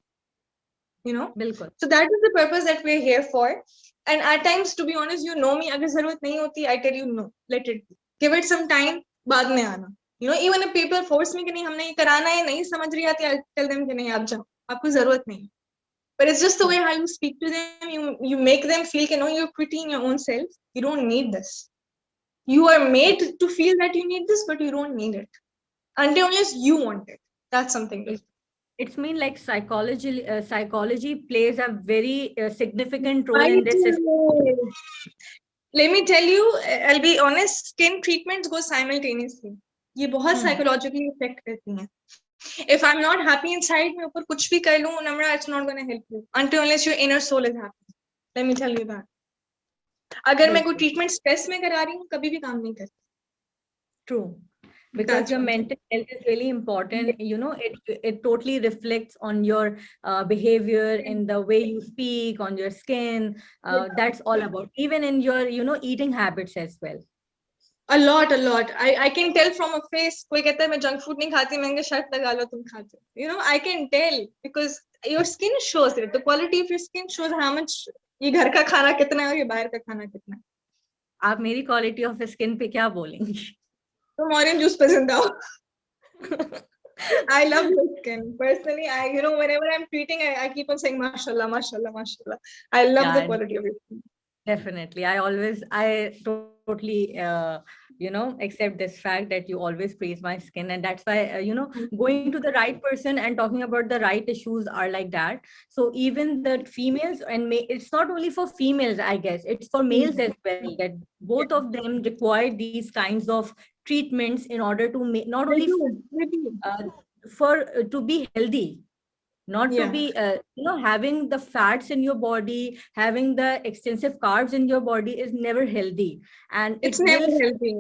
you know. बिल्कुल. So that is the purpose that we're here for. And at times, to be honest, you know me, अगर जरूरत नहीं होती, I tell you no, let it be, give it some time, बाद में आना, you know. Even if people force me कि नहीं हमने ये कराना है, नहीं समझ रही आती, I'll tell them कि नहीं आप जाओ, आपको जरूरत नहीं. But it's just the way how you speak to them. You make them feel that no, you're pretty in your own self. You don't need this. You are made to feel that you need this, but you don't need it until unless you want it. That's something different. It's mean like psychology plays a very significant role in this system. Let me tell you, I'll be honest, skin treatments go simultaneously. ये बहुत psychologically affect करती हैं. If I'm not happy inside, मैं ऊपर कुछ भी कर लूँ, Namra, it's not going to help you until unless your inner soul is happy. Let me tell you that. अगर मैं कोई treatment stress में करा रही हूँ, कभी भी काम नहीं करती. True. Because your mental health is really important. You know, it totally reflects on your behavior, in the way you speak, on your skin. That's all about, even in your, you know, eating habits as well. A lot. I can tell from a face. कोई कहता है मैं junk food नहीं खाती, मैंने shirt लगा लो तुम खाते. You know, I can tell because your skin shows it. The quality of your skin shows how much ये घर का खाना कितना है और ये बाहर का खाना कितना है. आप मेरी quality of skin पे क्या बोलेंगी? तुम orange juice पसंद आओ. I love your skin. Personally, you know, whenever I'm tweeting, I keep on saying, mashallah, mashallah, mashallah. I love the quality of your skin. Definitely. I totally, you know, accept this fact that you always praise my skin. And that's why, you know, going to the right person and talking about the right issues are like that. So even the females, and it's not only for females, I guess, it's for males as well, that both of them require these kinds of treatments in order to make, not only to be healthy, not to be you know, having the fats in your body, having the extensive carbs in your body is never healthy, and it's never healthy.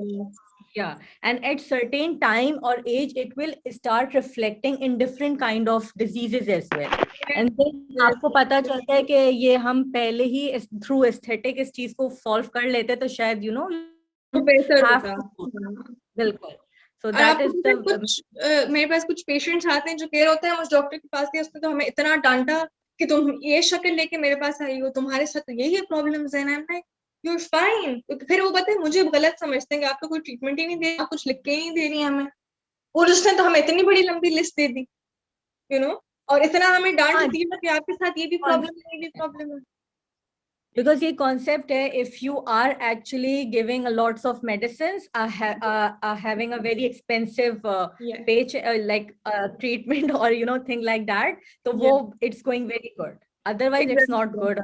Yeah, and at certain time or age it will start reflecting in different kind of diseases as well. And then आपको पता चलता है कि ये हम पहले ही through aesthetic इस चीज को solve कर लेते तो शायद, you know, बिल्कुल. So that is the मेरे पास कुछ पेशेंट्स आते हैं जो कह रहे होते हैं उस डॉक्टर के पास गए, उसने तो हमें इतना डांटा कि तुम ये शक्ल लेके मेरे पास आई हो, तुम्हारे साथ यही प्रॉब्लम्स हैं. ना you're fine. फिर वो बताए मुझे गलत समझते हैं कि आपको कोई ट्रीटमेंट ही नहीं दे, आप कुछ लिख के ही नहीं दे रही है हमें, और उसने तो हमें इतनी बड़ी लंबी list they the, you know, और इतना हमें डांट दिया कि आपके साथ ये भी प्रॉब्लम है, ये भी प्रॉब्लम है. Because the concept है, if you are actually giving a lots of medicines, having a very expensive page like treatment or, you know, thing like that, so it's going very good. Otherwise, it's not good.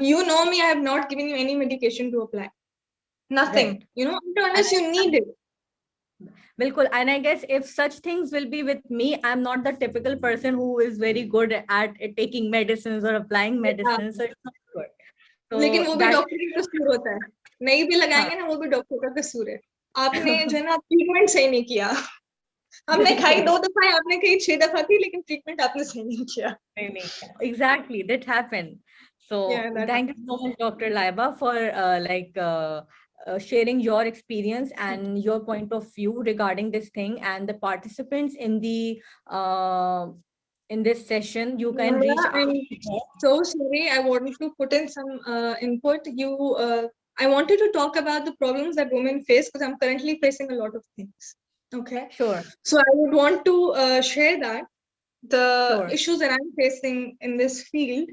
You know me, I have not given you any medication to apply. Nothing. Right. You know, unless you need it. Bilkul. And I guess if such things will be with me, I'm not the typical person who is very good at taking medicines or applying medicines, so it's not good. लेकिन वो भी doctor का कसूर होता है, नहीं भी लगाएंगे ना, वो भी डॉक्टर का कसूर है. आपने जो है ना ट्रीटमेंट सही नहीं किया. हमने खाई 2 दफा, आपने कही 6 दफा थी, लेकिन ट्रीटमेंट आपने सही नहीं किया. Exactly, that happened. So thank you so much, Dr. Laiba, for sharing your experience and your point of view regarding this thing, and the participants in the in this session, you can reach Nimra, out I'm to her. so sorry. I wanted to put in some input. I wanted to talk about the problems that women face because I'm currently facing a lot of things. Okay. Sure. So I would want to share that the Sure. issues that I'm facing in this field.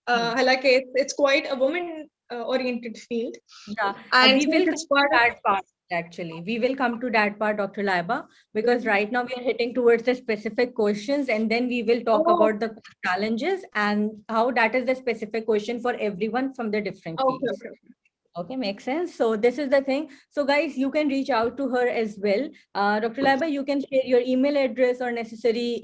Like it's quite a woman oriented field. Yeah, And we will since come it's to part of that part actually. We will come to that part, Dr. Laiba, because right now we are hitting towards the specific questions, and then we will talk Oh. about the challenges and how that is the specific question for everyone from the different fields. Okay. Okay, makes sense. So this is the thing. So guys, you can reach out to her as well. Dr. Laiba, you can share your email address or necessary,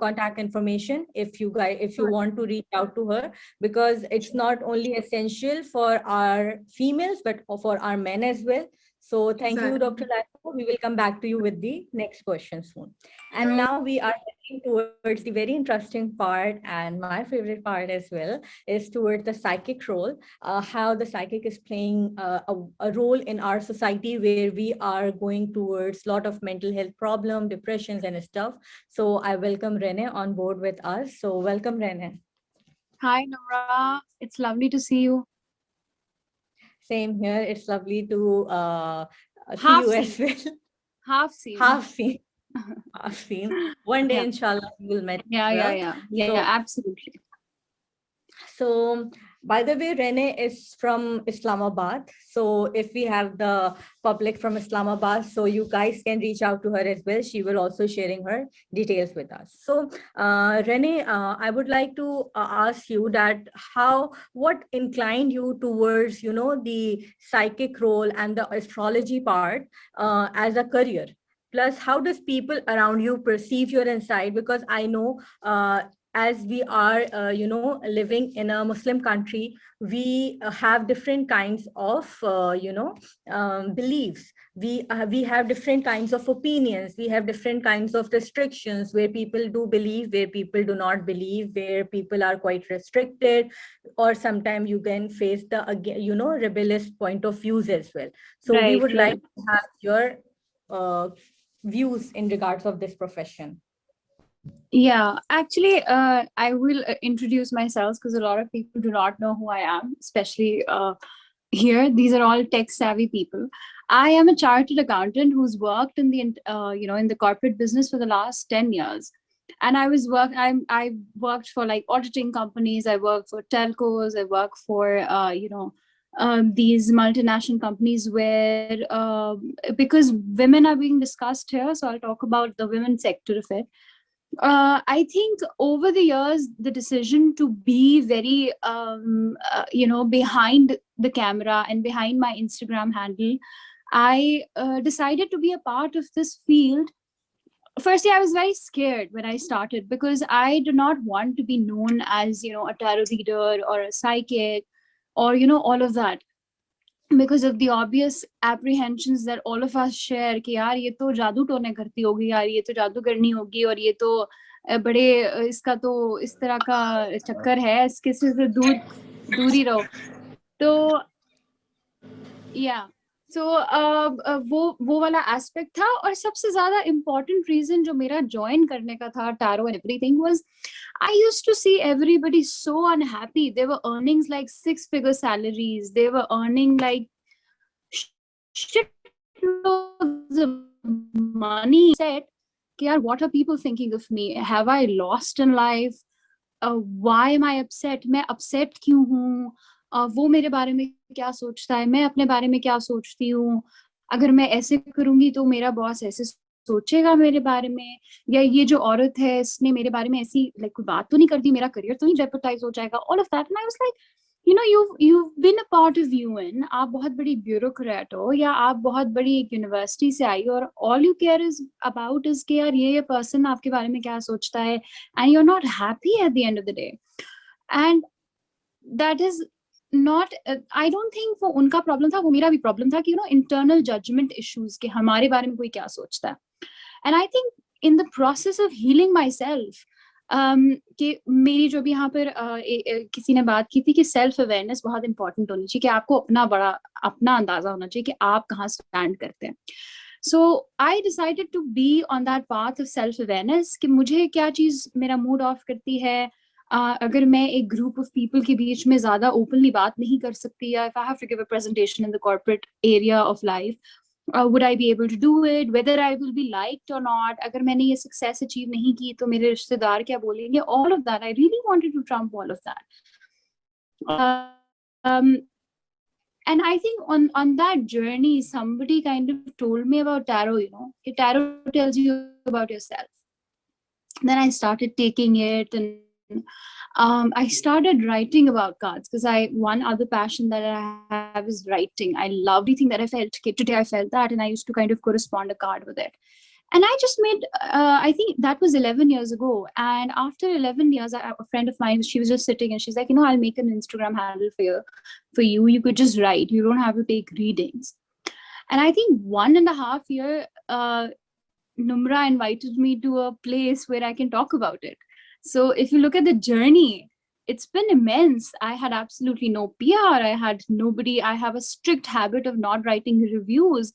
contact information if you want to reach out to her, because it's not only essential for our females, but for our men as well. So thank you, Dr. Laiba. We will come back to you with the next question soon. And now we are heading towards the very interesting part, and my favorite part as well is towards the psychic role. How the psychic is playing a role in our society, where we are going towards a lot of mental health problem, depressions and stuff. So I welcome Rene on board with us. So welcome, Rene. Hi, Nora. It's lovely to see you. Same here. It's lovely to see you as well. Half seen. Half seen. Half seen. One day, Yeah. inshallah, we will meet. Yeah, absolutely. So, by the way, Rene is from Islamabad. So if we have the public from Islamabad, so you guys can reach out to her as well. She will also sharing her details with us. So Rene, I would like to ask you that what inclined you towards, the psychic role and the astrology part as a career? Plus, how does people around you perceive your insight? Because I know as we are, living in a Muslim country, we have different kinds of, beliefs. We have different kinds of opinions. We have different kinds of restrictions, where people do believe, where people do not believe, where people are quite restricted, or sometimes you can face the, rebellious point of views as well. So we would like to have your views in regards of this profession. Yeah, actually, I will introduce myself because a lot of people do not know who I am, especially here. These are all tech savvy people. I am a chartered accountant who's worked in the in the corporate business for the last 10 years. And I worked for like auditing companies. I worked for telcos. I work for these multinational companies where because women are being discussed here, so I'll talk about the women sector of it. I think over the years, the decision to be very, behind the camera and behind my Instagram handle, I decided to be a part of this field. Firstly, I was very scared when I started because I do not want to be known as, a tarot reader or a psychic or, all of that. Because of the obvious apprehensions that all of us share कि यार ये तो जादू टोने करती होगी, यार ये तो जादू करनी होगी, और ये तो बड़े इसका तो इस तरह का चक्कर है, इसके से दूर ही रहो. तो yeah, so वो वाला एस्पेक्ट था. और सबसे ज्यादा इम्पोर्टेंट रीजन जो मेरा ज्वाइन करने का था tarot and everything was I used to see everybody so unhappy. They were earning like 6-figure salaries. They were earning like shitloads of money. Said, "Yaar, what are people thinking of me? Have I lost in life? Why am I upset? मैं upset क्यों हूँ? वो मेरे बारे में क्या सोचता है? मैं अपने बारे में क्या सोचती हूँ? अगर मैं ऐसे करूँगी तो मेरा बॉस ऐसे सोचेगा मेरे बारे में, या ये जो औरत है इसने मेरे बारे में ऐसी कोई बात तो नहीं कर दी, मेरा करियर तो नहीं जेपरडाइज हो जाएगा." All of that, and I was like, you've been a part of UN. आप बहुत बड़ी ब्यूरोक्रेट हो, या आप बहुत बड़ी एक यूनिवर्सिटी से आई, और all you care is about is कि यार ये पर्सन आपके बारे में क्या सोचता है, and you're not happy at the end of the day. And that is not, I don't think वो उनका प्रॉब्लम था, वो मेरा भी प्रॉब्लम था कि internal judgment issues कि हमारे बारे में कोई क्या सोचता है. And I think in the process of healing myself, कि मेरी जो भी यहाँ पर किसी ने बात की थी कि सेल्फ अवेयरनेस बहुत इंपॉर्टेंट होनी चाहिए, कि आपको अपना अंदाजा होना चाहिए कि आप कहाँ स्टैंड करते हैं. So I decided to be on that path of self awareness कि मुझे क्या चीज मेरा मूड ऑफ करती है, अगर मैं एक ग्रुप ऑफ पीपल के बीच में ज्यादा ओपनली बात नहीं कर सकती, या if I have to give a presentation in the corporate area of life, would I be able to do it, whether I will be liked or not, अगर मैंने ये success achieve नहीं की तो मेरे रिश्तेदार क्या बोलेंगे, all of that I really wanted to trump all of that. And I think on that journey somebody kind of told me about tarot, you know, tarot tells you about yourself. Then I started taking it, and I started writing about cards because one other passion that I have is writing. I love everything that I felt. Today I felt that, and I used to kind of correspond a card with it. And I just made, I think that was 11 years ago. And after 11 years, a friend of mine, she was just sitting and she's like, you know, I'll make an Instagram handle for you. You could just write. You don't have to take readings. And I think 1.5 years, Numra invited me to a place where I can talk about it. So if you look at the journey, it's been immense. I had absolutely no PR. I had nobody. I have a strict habit of not writing reviews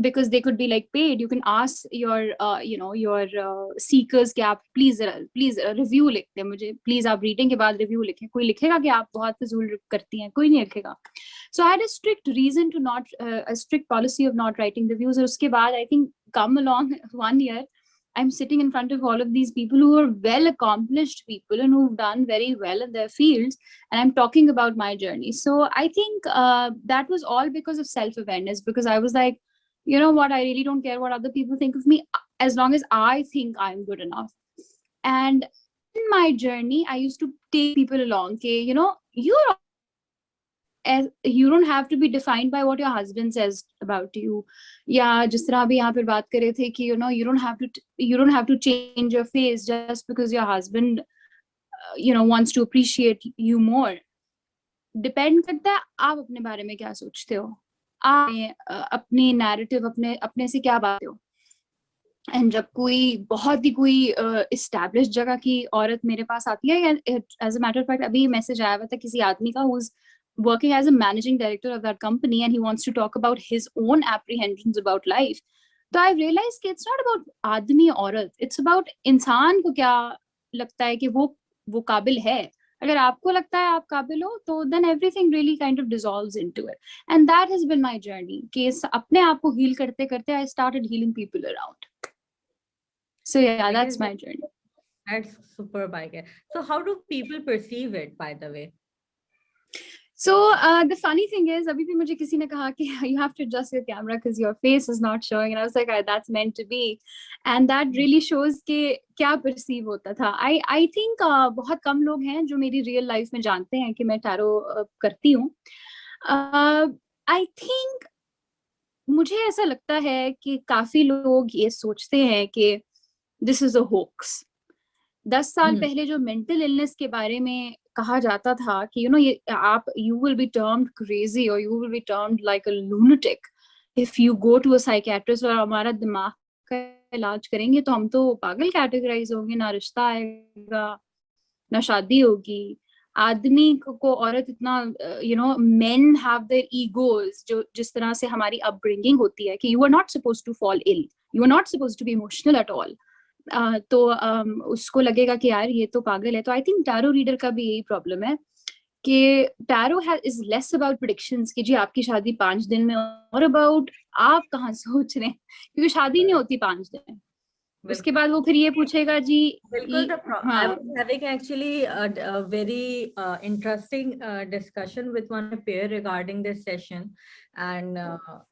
because they could be like paid. You can ask your your seekers कि आप please review लिख दें मुझे, please आप reading के बाद review लिखें. कोई लिखेगा कि आप बहुत फजूल करती हैं? कोई नहीं लिखेगा. So I had a strict reason to not a strict policy of not writing reviews. और उसके बाद I think come along 1 year, I'm sitting in front of all of these people who are well accomplished people and who've done very well in their fields, and I'm talking about my journey. So I think that was all because of self-awareness, because I was like, you know what, I really don't care what other people think of me as long as I think I'm good enough. And in my journey, I used to take people along. Okay, you know, you don't have to be defined by what your husband says about you. Yeah, जिस तरह अभी यहाँ पर बात कर रहे थे कि you know, you don't have to change your face just because your husband wants to appreciate you more. Depend करता है आप अपने बारे में क्या सोचते हो, आप अपनी नैरेटिव अपने से क्या बात हो. एंड जब कोई बहुत ही कोई एस्टैब्लिश जगह की औरत मेरे पास आती है, as a matter of fact अभी मैसेज आया हुआ था किसी आदमी का who's working as a managing director of that company, and he wants to talk about his own apprehensions about life. So I realized कि it's not about आदमी औरत, it's about इंसान को क्या लगता है कि वो काबिल है. अगर आपको लगता है आप काबिल हो तो then everything really kind of dissolves into it. And that has been my journey. कि अपने आप को heal करते करते I started healing people around. So yeah, that's my journey. That's superb, I guess. So how do people perceive it, by the way? So the funny thing is, अभी भी मुझे किसी ने कहा कि you have to adjust your camera because your face is not showing, and I was like, that's meant to be, and that really shows कि क्या perceive होता था. I think बहुत कम लोग हैं जो मेरी real life में जानते हैं कि मैं tarot करती हूँ. I think मुझे ऐसा लगता है कि काफी लोग ये सोचते हैं कि this is a hoax. 10 साल पहले जो मेंटल इलनेस के बारे में कहा जाता था कि you will be termed crazy or you will be termed like a lunatic if you go to a psychiatrist और हमारा दिमाग का इलाज करेंगे तो हम तो पागल कैटेगराइज होंगे, ना रिश्ता आएगा ना शादी होगी. आदमी को औरत इतना men have their egos, जो जिस तरह से हमारी अपब्रिंगिंग होती है कि you are not supposed to fall ill, you are not supposed to be emotional at all. तो उसको लगेगा कि यार ये तो पागल है. तो आई थिंक टैरो रीडर का भी यही प्रॉब्लम है कि tarot is less about predictions कि जी आपकी शादी 5 दिन में, और अबाउट आप कहाँ सोच रहे हैं, क्योंकि शादी नहीं होती 5 दिन. उसके बाद वो फिर ये पूछेगा जी. बिल्कुल. I was having actually a very interesting discussion with one peer regarding this session, and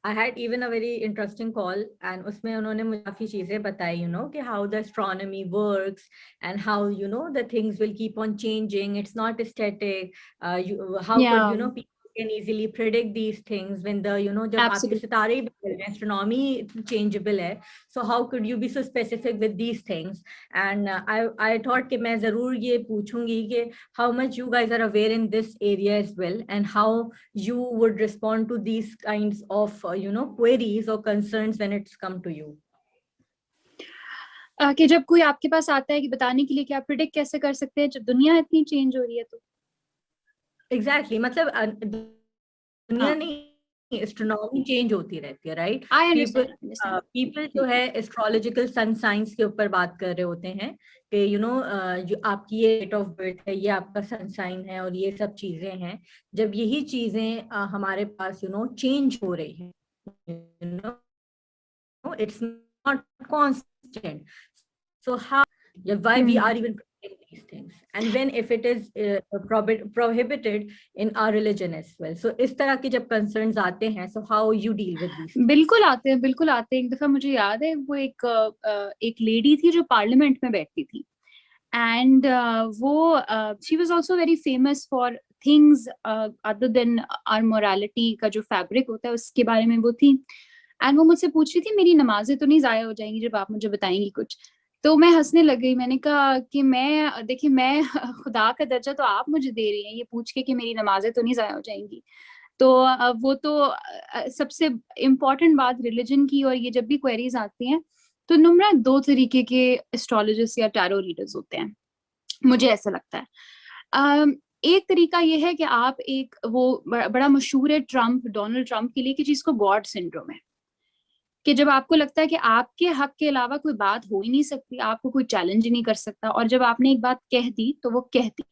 I had even a very interesting call, and उसमें उन्होंने मुझे काफी चीजें बताई, कि how the astronomy works and how the things will keep on changing. It's not static. How could people can easily predict these things when the जब आपके सितारे astronomy changeable है, so how could you be so specific with these things? And I thought कि मैं जरूर ये पूछूंगी कि how much you guys are aware in this area as well, and how you would respond to these kinds of queries or concerns when it's come to you. कि जब कोई आपके पास आता है कि बताने के लिए कि आप प्रिडिक्ट कैसे कर सकते हैं जब दुनिया इतनी चेंज हो रही है तो. Exactly. मतलब दुनिया नहीं एस्ट्रोनॉमी चेंज होती रहती है, राइट? I understand. पीपल जो है एस्ट्रोलॉजिकल सन साइंस के ऊपर बात कर रहे होते हैं कि जो आपकी ये डेट ऑफ बर्थ है, ये आपका सन साइन है और ये सब चीजें हैं. जब यही चीजें हमारे पास चेंज हो रही है, it's not constant. So how, why we are even doing these things, and when if it is prohibited in our religion as well. So इस तरह के जब concerns आते हैं, so how you deal with these? बिल्कुल आते हैं, बिल्कुल आते हैं. एक दफा मुझे याद है, वो एक लेडी थी जो पार्लियामेंट में बैठती थी, एंड वो she was also very famous for things other than our morality का जो फैब्रिक होता है उसके बारे में वो थी. एंड वो मुझसे पूछ रही थी मेरी नमाजें तो नहीं जाया हो जाएंगी जब आप मुझे बताएंगी कुछ. तो मैं हंसने लग गई. मैंने कहा कि देखिए मैं खुदा का दर्जा तो आप मुझे दे रही हैं ये पूछ के कि मेरी नमाजें तो नहीं जाया हो जाएंगी. तो वो तो सबसे इम्पोर्टेंट बात रिलीजन की, और ये जब भी क्वेरीज आती हैं तो नुम्रा 2 तरीके के एस्ट्रोलॉजिस्ट या टैरो रीडर्स होते हैं, मुझे ऐसा लगता है. एक तरीका ये है कि आप वो बड़ा मशहूर है डोनाल्ड ट्रम्प के लिए, कि जिसको गॉड सिंड्रोम है, कि जब आपको लगता है कि आपके हक के अलावा कोई बात हो ही नहीं सकती, आपको कोई चैलेंज ही नहीं कर सकता, और जब आपने एक बात कह दी तो वो कह दी.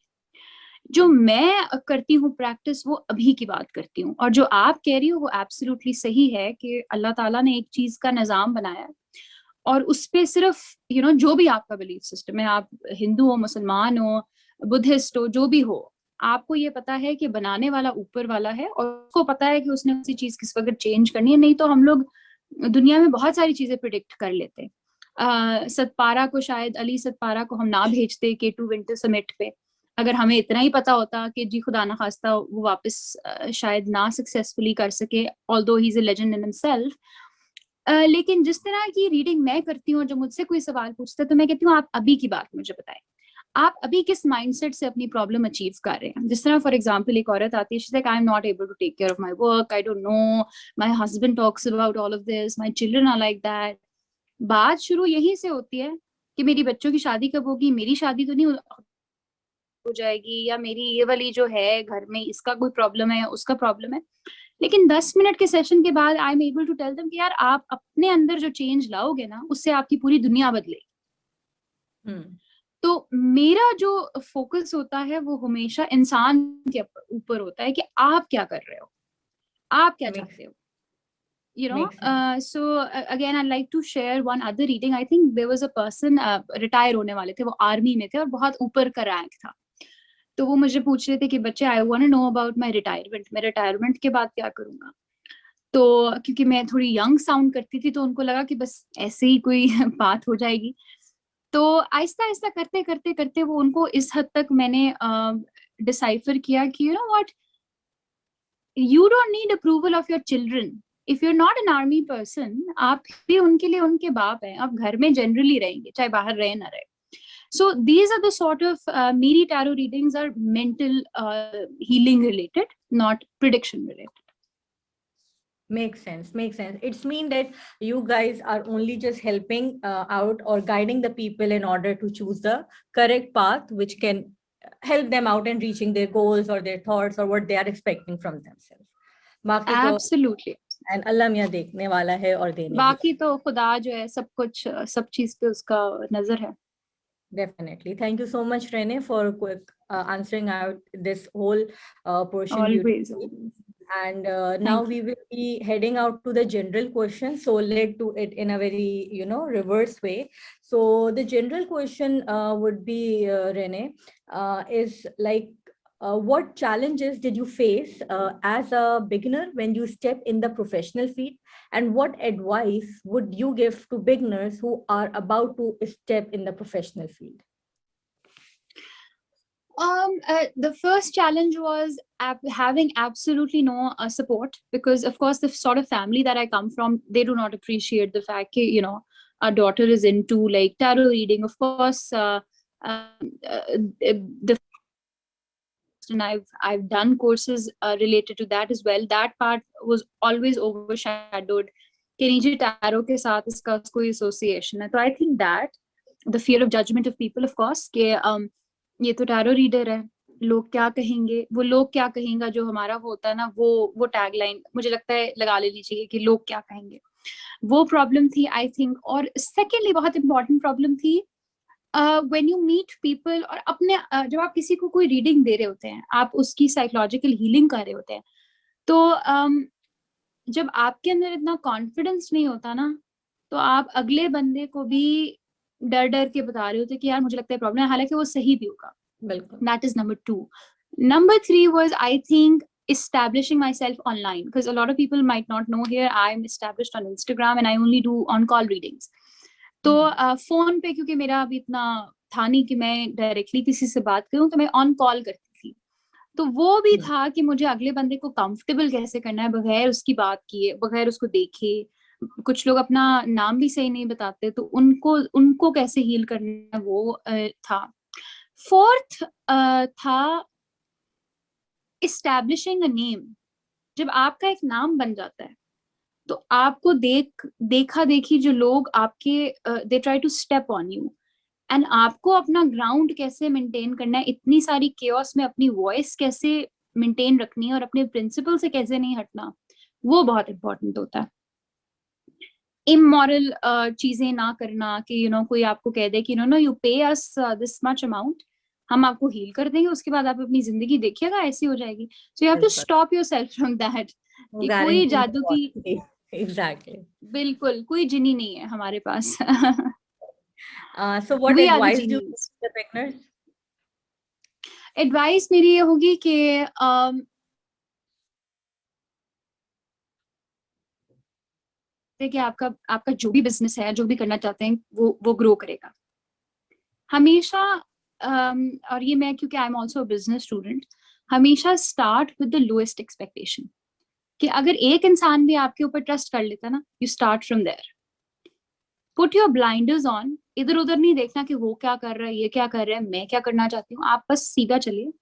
जो मैं करती हूँ प्रैक्टिस वो अभी की बात करती हूँ, और जो आप कह रही हो वो एब्सोल्युटली सही है कि अल्लाह ताला ने एक चीज का निजाम बनाया है, और उस पे सिर्फ जो भी आपका बिलीफ सिस्टम है, आप हिंदू हो, मुसलमान हो, बुद्धिस्ट हो, जो भी हो, आपको ये पता है कि बनाने वाला ऊपर वाला है, और उसको पता है कि उसने उसी चीज किस वक्त चेंज करनी है. नहीं तो हम लोग दुनिया में बहुत सारी चीजें प्रिडिक्ट कर लेते. सतपारा को, शायद अली सतपारा को हम ना भेजते K2 विंटर समिट पे, अगर हमें इतना ही पता होता कि जी खुदा ना खास्ता वो वापस शायद ना सक्सेसफुली कर सके, although he is a legend in himself. लेकिन जिस तरह की रीडिंग मैं करती हूँ, जब मुझसे कोई सवाल पूछता है तो मैं कहती हूँ आप अभी की बात मुझे बताएं, आप अभी किस माइंडसेट से अपनी प्रॉब्लम अचीव कर रहे हैं. जिस तरह फॉर एग्जांपल एक औरत आती है, she like I am not able to take care of my work, I don't know, my husband talks about all of this, my children are like that. बात शुरू यहीं से होती है कि मेरी बच्चों की शादी कब होगी, मेरी शादी तो नहीं हो जाएगी, या मेरी ये वाली जो है घर में इसका कोई प्रॉब्लम है या उसका प्रॉब्लम है. लेकिन 10 मिनट के सेशन के बाद I am able to tell them कि यार आप अपने अंदर जो चेंज लाओगे ना, उससे आपकी पूरी दुनिया बदलेगी. तो मेरा जो फोकस होता है वो हमेशा इंसान के ऊपर होता है कि आप क्या कर रहे हो, आप क्या चाहते हो. So again I'd like to share one other reading. I think there was a person retire होने वाले थे, वो आर्मी में थे और बहुत ऊपर का रैंक था. तो वो मुझे पूछ रहे थे कि बच्चे I want to know about my retirement, मैं रिटायरमेंट के बाद क्या करूंगा. तो क्योंकि मैं थोड़ी यंग साउंड करती थी तो उनको लगा कि बस ऐसे ही कोई बात हो जाएगी. तो आहिस्ता आहिस्ता करते करते करते वो उनको इस हद तक मैंने डिसाइफर किया कि you know what, you don't need approval of your children. If you are not an army person, आप भी उनके लिए उनके बाप हैं, आप घर में जनरली रहेंगे चाहे बाहर रहे ना रहे. So these are the sort of Miri tarot readings are mental healing related, not prediction related. Makes sense. It's mean that you guys are only just helping out or guiding the people in order to choose the correct path which can help them out in reaching their goals or their thoughts or what they are expecting from themselves. Absolutely. And Allah मियां देखने वाला है और देने बाकी तो खुदा जो है सब कुछ सब चीज पे उसका नजर है. Definitely. Thank you so much, Rene, for answering out this whole portion. Always. And now we will be heading out to the general question. So let's do it in a very, reverse way. So the general question would be, Rene, is like, what challenges did you face as a beginner when you step in the professional field? And what advice would you give to beginners who are about to step in the professional field? The first challenge was having absolutely no support, because of course the sort of family that I come from, they do not appreciate the fact that, our daughter is into like tarot reading. Of course, and I've done courses related to that as well. That part was always overshadowed. Tarot ke saath iska koi association hai. So I think that the fear of judgment of people, of course, ke ye to tarot reader hai, लोग क्या कहेंगे, वो लोग क्या कहेंगा जो हमारा वो होता है ना, वो टैगलाइन मुझे लगता है लगा लेनी चाहिए कि लोग क्या कहेंगे। वो प्रॉब्लम थी आई थिंक। और सेकेंडली बहुत इंपॉर्टेंट प्रॉब्लम थी व्हेन यू मीट पीपल, और अपने जब आप किसी को कोई रीडिंग दे रहे होते हैं, आप उसकी साइकोलॉजिकल हीलिंग कर रहे होते हैं, तो जब आपके अंदर इतना कॉन्फिडेंस नहीं होता ना, तो आप अगले बंदे को भी डर डर के बता रहे होते कि यार मुझे लगता है प्रॉब्लम है, हालांकि वो सही भी होगा। बिल्कुल। That is number 2. Number 3 was, I think, establishing myself online, because a lot of people might not know here I'm established on Instagram and I only do on-call readings. तो फोन पे क्योंकि मेरा अभी इतना था नहीं कि मैं डायरेक्टली किसी से बात करूं, तो मैं ऑन कॉल करती थी। तो वो भी था कि मुझे अगले बंदे को कंफर्टेबल कैसे करना है बगैर उसकी बात किए, बगैर उसको देखे। कुछ लोग अपना नाम भी सही नहीं बताते, तो उनको कैसे हील करना है, वो था। फोर्थ था इस्टेब्लिशिंग अ नेम। जब आपका एक नाम बन जाता है, तो आपको देखा देखी जो लोग आपके they try to step on you, and आपको अपना ग्राउंड कैसे मेंटेन करना है, इतनी सारी केओस में अपनी वॉइस कैसे मेंटेन रखनी है और अपने प्रिंसिपल से कैसे नहीं हटना, वो बहुत इंपॉर्टेंट होता है। इमोरल चीजें ना करना कि कोई आपको कह दे कि यू पे अस दिस मच अमाउंट, हम आपको हील कर देंगे, उसके बाद आप अपनी जिंदगी देखिएगा ऐसी हो जाएगी। So you have to stop yourself from that कि कोई जादू की एग्जैक्टली बिल्कुल कोई जिनी नहीं है हमारे पास। so what We are the advice do you give genies. the beginners? Advice मेरी ये होगी कि आपका जो भी बिजनेस है, जो भी करना चाहते हैं, वो ग्रो करेगा हमेशा। और ये मैं क्योंकि I am also business student, हमेशा start with the lowest expectation, कि अगर एक इंसान भी आपके ऊपर ट्रस्ट कर लेता ना, you start from there. Put your blinders on, इधर उधर नहीं देखना कि वो क्या कर रहा है, ये क्या कर रहा है, मैं क्या करना चाहती हूँ, आप बस सीधा चलिए।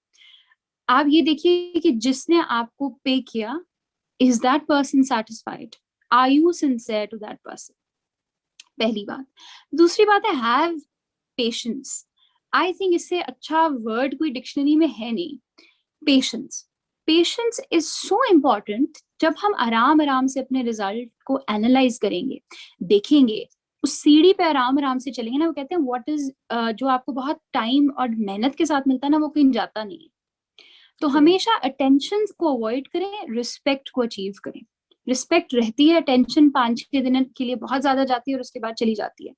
आप ये देखिए कि जिसने आपको पे किया, is that person satisfied, are you sincere to that person, पहली बात। दूसरी बात है हैव पेशेंस। आई थिंक इससे अच्छा वर्ड कोई डिक्शनरी में है नहीं, patience. Patience is so important. जब हम आराम आराम से अपने रिजल्ट को एनालाइज करेंगे, देखेंगे, उस सीढ़ी पे आराम आराम से चलेंगे ना, वो कहते हैं व्हाट इज जो आपको बहुत टाइम और मेहनत के साथ मिलता है ना, वो कहीं जाता नहीं है। तो हमेशा अटेंशन को अवॉइड करें, रिस्पेक्ट को अचीव करें। रिस्पेक्ट रहती है, अटेंशन 5-6 दिन के लिए बहुत ज्यादा जाती है और उसके बाद चली जाती है।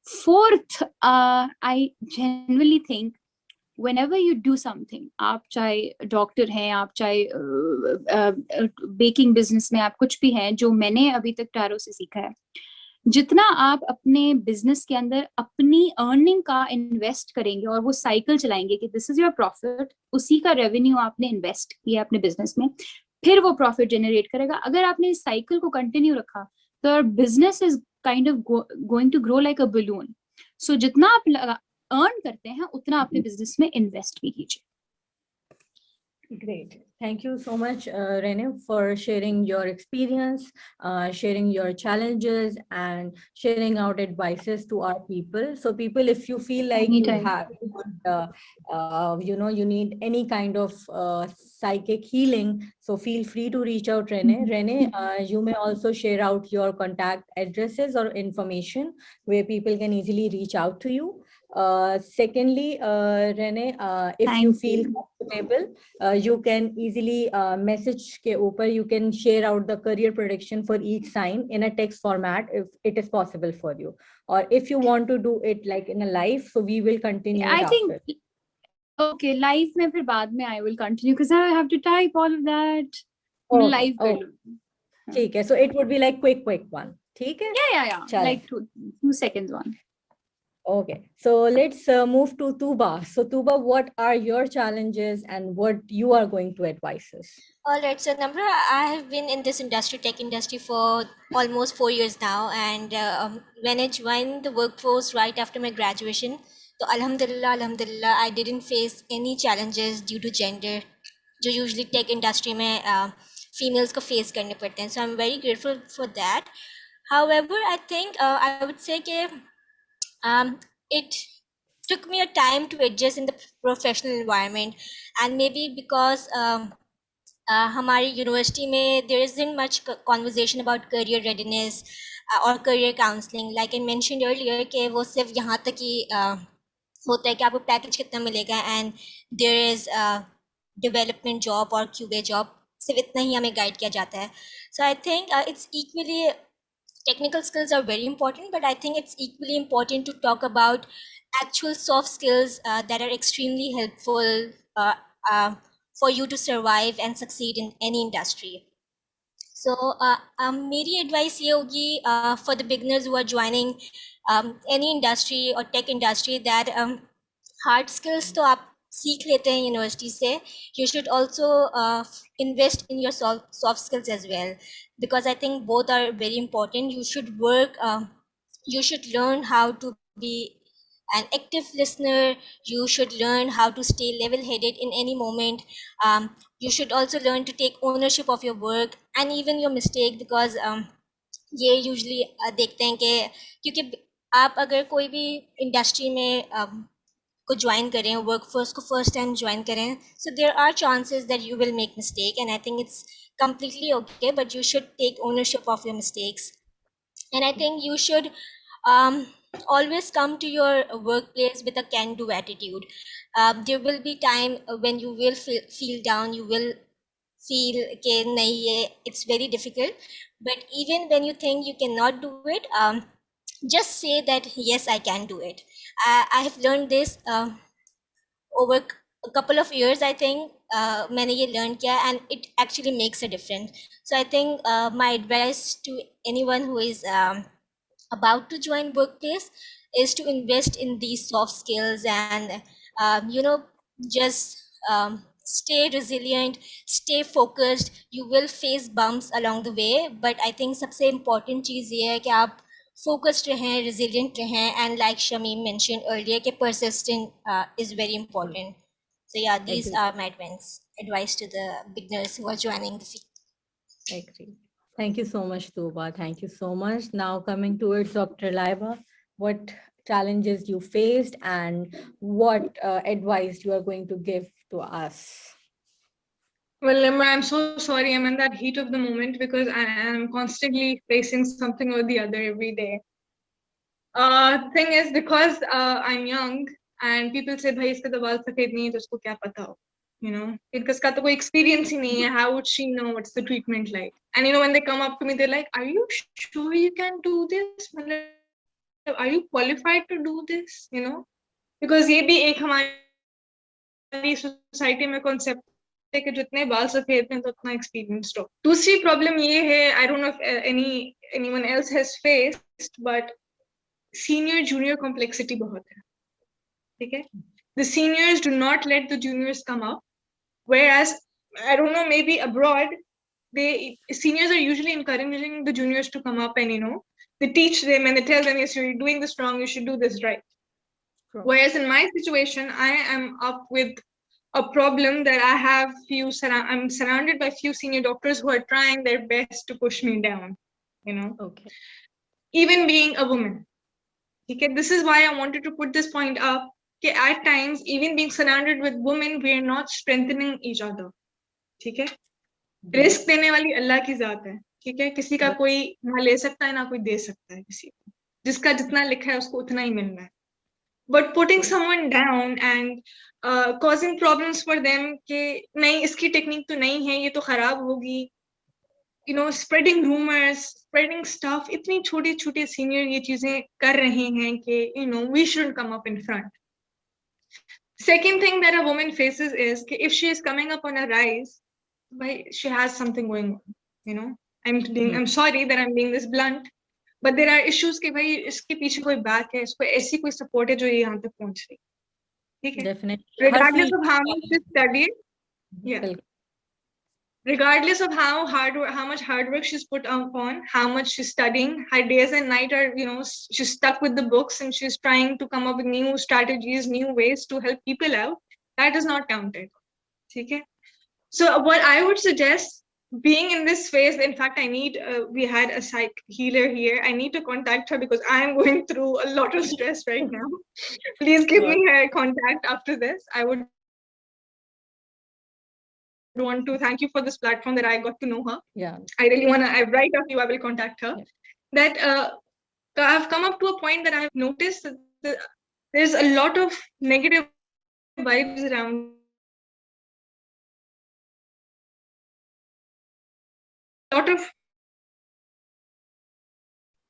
Fourth, I genuinely think whenever you do something, आप चाहे डॉक्टर हैं, आप चाहे बेकिंग बिजनेस में आप कुछ भी हैं, जो मैंने अभी तक टारो से सीखा है, जितना आप अपने बिजनेस के अंदर अपनी अर्निंग का इन्वेस्ट करेंगे और वो साइकिल चलाएंगे कि दिस इज योर प्रॉफिट, उसी का रेवेन्यू आपने इन्वेस्ट किया अपने बिजनेस में, फिर वो प्रॉफिट जनरेट करेगा। अगर आपने इस साइकिल को कंटिन्यू रखा, तो business is kind of going to grow like a balloon. So जितना आप अर्न करते हैं, उतना अपने बिजनेस में इन्वेस्ट भी कीजिए। Great. Thank you so much, Rene, for sharing your experience, sharing your challenges, and sharing out advices to our people. So people, if you feel like Anytime. you need any kind of psychic healing, so feel free to reach out Rene. Rene, you may also share out your contact addresses or information where people can easily reach out to you. Secondly, Rene, if you feel comfortable, you can easily message ke upar you can share out the career prediction for each sign in a text format if it is possible for you, or if you want to do it like in a live, so we will continue I think after. Okay, live में फिर बाद में I will continue because I have to type all of that. Okay, Live कर लूँ। ठीक है, so it would be like quick one, ठीक है? Yeah. Like 2 seconds one. Okay, so let's move to Tuba. So Tuba, what are your challenges and what you are going to advise us? All right, so Namra, I have been in this industry, tech industry, for almost 4 years now, and when I joined the workforce right after my graduation, so alhamdulillah, I didn't face any challenges due to gender, जो usually tech industry में females को face करने पड़ते हैं. So I'm very grateful for that. However, I think I would say कि it took me a time to adjust in the professional environment, and maybe because हमारी university में there isn't much conversation about career readiness or career counseling. Like I mentioned earlier कि वो सिर्फ यहाँ तक ही होता है कि आपको पैकेज कितना मिलेगा, and there is development job और क्यूबे जॉब, सिर्फ इतना ही हमें गाइड किया जाता है. So I think it's equally, technical skills are very important, but I think it's equally important to talk about actual soft skills that are extremely helpful uh, uh, for you to survive and succeed in any industry. So मेरी advice ये होगी for the beginners who are joining any industry or tech industry, that hard skills तो आप सीख लेते हैं university से. You should also invest in your soft skills as well, because I think both are very important. You should work, you should learn how to be an active listener. You should learn how to stay level-headed in any moment. You should also learn to take ownership of your work and even your mistake, because ये usually देखते हैं कि क्योंकि आप अगर कोई भी industry में को ज्वाइन करें, वर्क फोर्स को फर्स्ट टाइम ज्वाइन करें, so there are chances that you will make mistake, and I think it's completely okay, but you should take ownership of your mistakes. And I think you should always come to your workplace with a can-do attitude. There will be time when you will feel down, you will feel कि नहीं ये it's very difficult, but even when you think you cannot do it, just say that yes, I can do it. I have learned this over a couple of years. I think मैंने ये learn किया, and it actually makes a difference. So I think my advice to anyone who is about to join workplace is to invest in these soft skills, and just stay resilient, stay focused. You will face bumps along the way, but I think सबसे important चीज़ ये है कि आप focused रहें, resilient रहें, and like Shamim mentioned earlier कि persistent is very important. So yeah, these Agree. are my advice to the beginners who are joining the field. Agree. Thank you so much, Tuba. Thank you so much. Now coming towards Dr. Laiba, what challenges you faced and what advice you are going to give to us? Well, Limra, I'm so sorry. I'm in that heat of the moment because I am constantly facing something or the other every day. Thing is, because I'm young and people say, "Bhai, iska to baal safed nahi hai, to usko kya pata ho?" You know, because ka to koi experience hi nahi hai. How would she know what's the treatment like? And when they come up to me, they're like, "Are you sure you can do this? Are you qualified to do this?" Because ये भी एक हमारी society में concept है कि जितने बाल सफेद हैं तो उतना एक्सपीरियंस्ड हो. दूसरी प्रॉब्लम ये है, आई don't know if anyone else has faced, but senior junior complexity बहुत है. ठीक है, the seniors do not let the juniors come up, whereas I don't know, maybe abroad seniors are usually encouraging the juniors to come up, and they teach them and they tell them, yes, you're doing this wrong, you should do this right. Sure. Whereas in my situation, I am up with a problem that I have I'm surrounded by few senior doctors who are trying their best to push me down, Okay. Even being a woman. Okay, this is why I wanted to put this point up. Okay, at times, even being surrounded with women, we are not strengthening each other. ठीक है, risk देने वाली अल्लाह की जात है. ठीक है, किसी का कोई ना ले सकता है ना कोई दे सकता है किसी को. जिसका जितना लिखा है उसको उतना ही मिलना है. But putting someone down and causing problems for them कि नहीं इसकी टेक्निक तो नहीं है, ये तो खराब होगी, spreading rumors, spreading stuff, इतनी छोटी छोटी senior ये चीजें कर रहे हैं कि we shouldn't come up in front. Second thing that a woman faces is if she is coming up on a rise, she has something going on. I'm sorry that I'm being this blunt, but there are issues कि भाई इसके पीछे कोई back है, इसको ऐसी कोई support है जो ये यहाँ तक पहुँच रही. ठीक है. Definitely. Regardless of how much she studied, yeah. Regardless of how much hard work she's put on, how much she's studying, her days and night are, she's stuck with the books and she's trying to come up with new strategies, new ways to help people out. That is not counted. Okay? So what I would suggest being in this phase, in fact, I need, we had a psych healer here. I need to contact her because I'm going through a lot of stress right now. Please give me her contact after this. I would want to thank you for this platform that I got to know her. Yeah. I really want to, right after you, I will contact her. Yeah. That I've come up to a point that I've noticed that there's a lot of negative vibes around. A lot of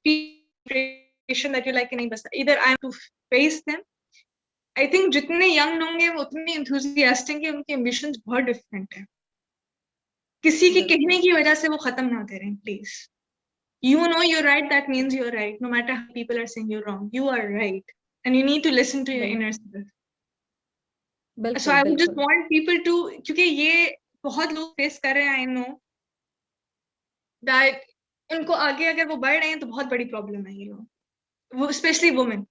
people that you're like, either I have to face them. I think जितने young होंगे वो उतने enthusiastic हैं, उनके ambitions बहुत different हैं. किसी के कहने की वजह से वो खत्म ना करें, please. You know you're right, that means you're right. No matter how people are saying you're wrong, you are right. And you need to listen to your inner self. So I would just want people to, क्योंकि ये बहुत लोग face कर रहे हैं, I know that उनको आगे अगर वो बढ़ रहे हैं तो बहुत बड़ी problem है ये लोग, especially women.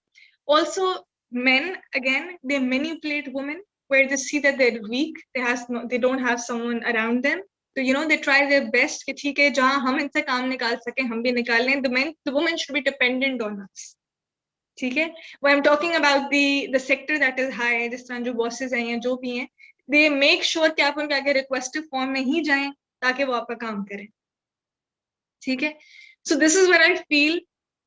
Also men, again, they manipulate women where they see that they're weak, they don't have someone around them. So they try their best कि ठीक है जहाँ हम इनसे काम निकाल सकें हम भी निकाल लें. The woman should be dependent on us. ठीक है? When I'm talking about the sector that is high, जिस तरह जो bosses हैं या जो भी हैं, they make sure कि आप उनके आगे requested form में ही जाएं ताकि वो आपका काम करें. ठीक है? So this is what I feel.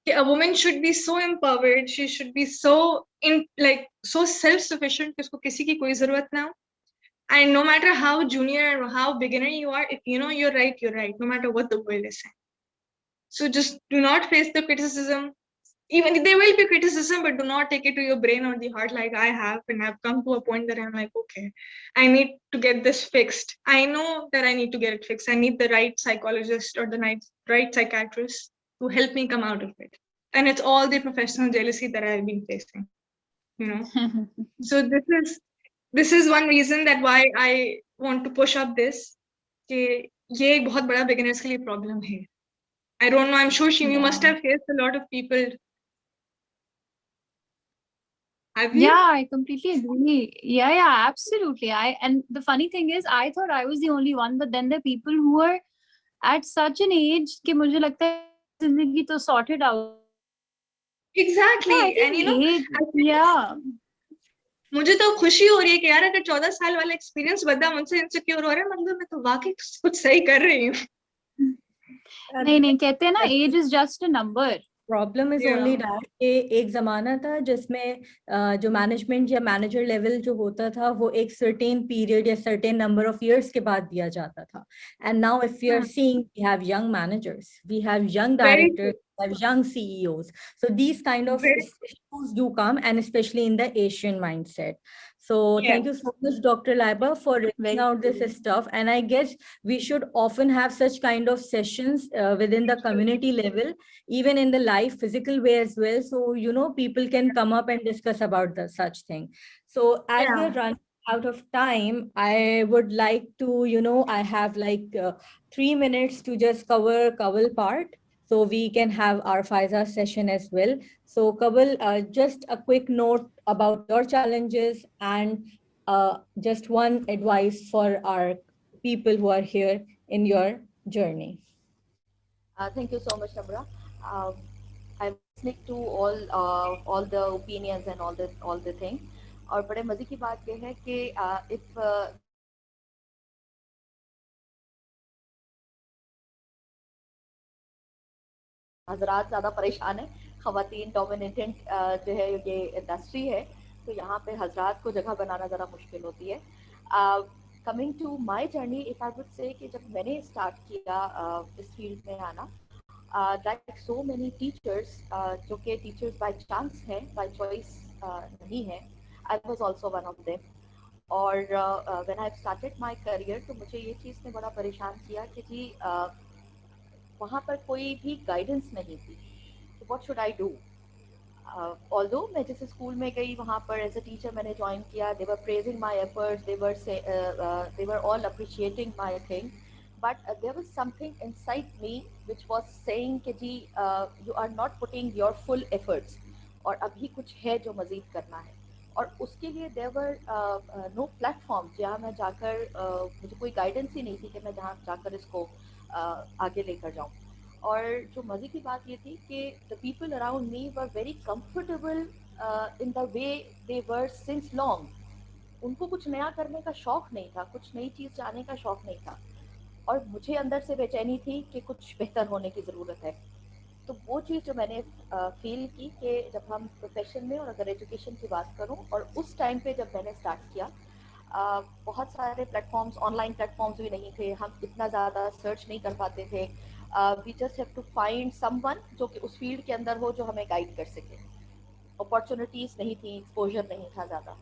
A woman should be so empowered. She should be so so self-sufficient कि उसको किसी की कोई जरूरत ना हो. And no matter how junior or how beginner you are, if you know you're right, you're right, no matter what the world is saying. So just do not face the criticism. Even there will be criticism, but do not take it to your brain or the heart like I have. And I've come to a point that I'm like, okay, I need to get this fixed. I know that I need to get it fixed. I need the right psychologist or the right psychiatrist to help me come out of it. And it's all the professional jealousy that I've been facing, So this is one reason that why I want to push up this. कि ये एक बहुत बड़ा beginners के लिए problem है. I don't know. I'm sure you must have faced a lot of people. Have you? Yeah, I completely agree. Yeah, absolutely. And the funny thing is, I thought I was the only one, but then there are people who are at such an age कि मुझे लगता है जिंदगी तो sorted out. Exactly. And yeah. मुझे तो खुशी हो रही है कि यार अगर 14 साल वाला एक्सपीरियंस बंदा मुझसे इनसिक्योर हो रहा है मतलब मैं तो वाकई कुछ सही कर रही हूँ. नहीं कहते हैं ना age is just a number. Problem is only that कि एक जमाना था जिसमें जो मैनेजमेंट या मैनेजर लेवल जो होता था वो एक सर्टेन पीरियड या सर्टेन नंबर ऑफ इयर्स के बाद दिया जाता था. And now if you are seeing we have young managers, we have young directors, we have young CEOs. So these kind of issues do come, and especially in the Asian mindset. So thank you so much, Dr. Laiba, for bringing out this stuff. And I guess we should often have such kind of sessions within the community level, even in the live physical way as well. So, people can come up and discuss about such thing. So as we're running out of time, I would like to, I have like 3 minutes to just cover Kawal part. So we can have our Faiza session as well. So Kawal, just a quick note about your challenges and just one advice for our people who are here in your journey. Thank you so much, Namra. I'm listening to all the opinions and all the things. और बड़े मजे की बात ये है कि if हजरात ज़्यादा परेशान है, ख़वातीन डोमिनेटेंट जो है ये इंडस्ट्री है, तो यहाँ पे हजरात को जगह बनाना ज़रा मुश्किल होती है. Coming to my journey, if I would say कि जब मैंने स्टार्ट किया इस फील्ड में आना, लाइक सो मेनी टीचर्स जो कि टीचर्स बाय चांस हैं, बाय चॉइस नहीं है, I was also one of them. और when I started my career तो मुझे ये चीज़ ने बड़ा परेशान किया कि जी वहाँ पर कोई भी गाइडेंस नहीं थी. तो what should I do? Although मैं जैसे स्कूल में गई, वहाँ पर एज अ टीचर मैंने ज्वाइन किया, they were praising my efforts, they were all appreciating my thing, but there was something inside me which was saying कि जी you are not putting your full efforts, और अभी कुछ है जो मज़ीद करना है. और उसके लिए देवर नो प्लेटफॉर्म जहाँ मैं जाकर मुझे कोई गाइडेंस ही नहीं थी कि मैं जहाँ जाकर इसको आगे लेकर जाऊँ। और जो मज़े की बात ये थी कि the people around me were very comfortable in the way they were since long. उनको कुछ नया करने का शौक नहीं था, कुछ नई चीज़ जानने का शौक नहीं था, और मुझे अंदर से बेचैनी थी कि कुछ बेहतर होने की ज़रूरत है। तो वो चीज़ जो मैंने फील की कि जब हम प्रोफेशन में, और अगर एजुकेशन की बात करूं, और उस टाइम पे जब मैंने स्टार्ट किया, बहुत सारे प्लेटफॉर्म्स, ऑनलाइन प्लेटफॉर्म्स भी नहीं थे, हम इतना ज़्यादा सर्च नहीं कर पाते थे। We just have to find someone जो कि उस फील्ड के अंदर हो, जो हमें गाइड कर सके। अपॉर्चुनिटीज़ नहीं थी, एक्सपोजर नहीं था ज़्यादा।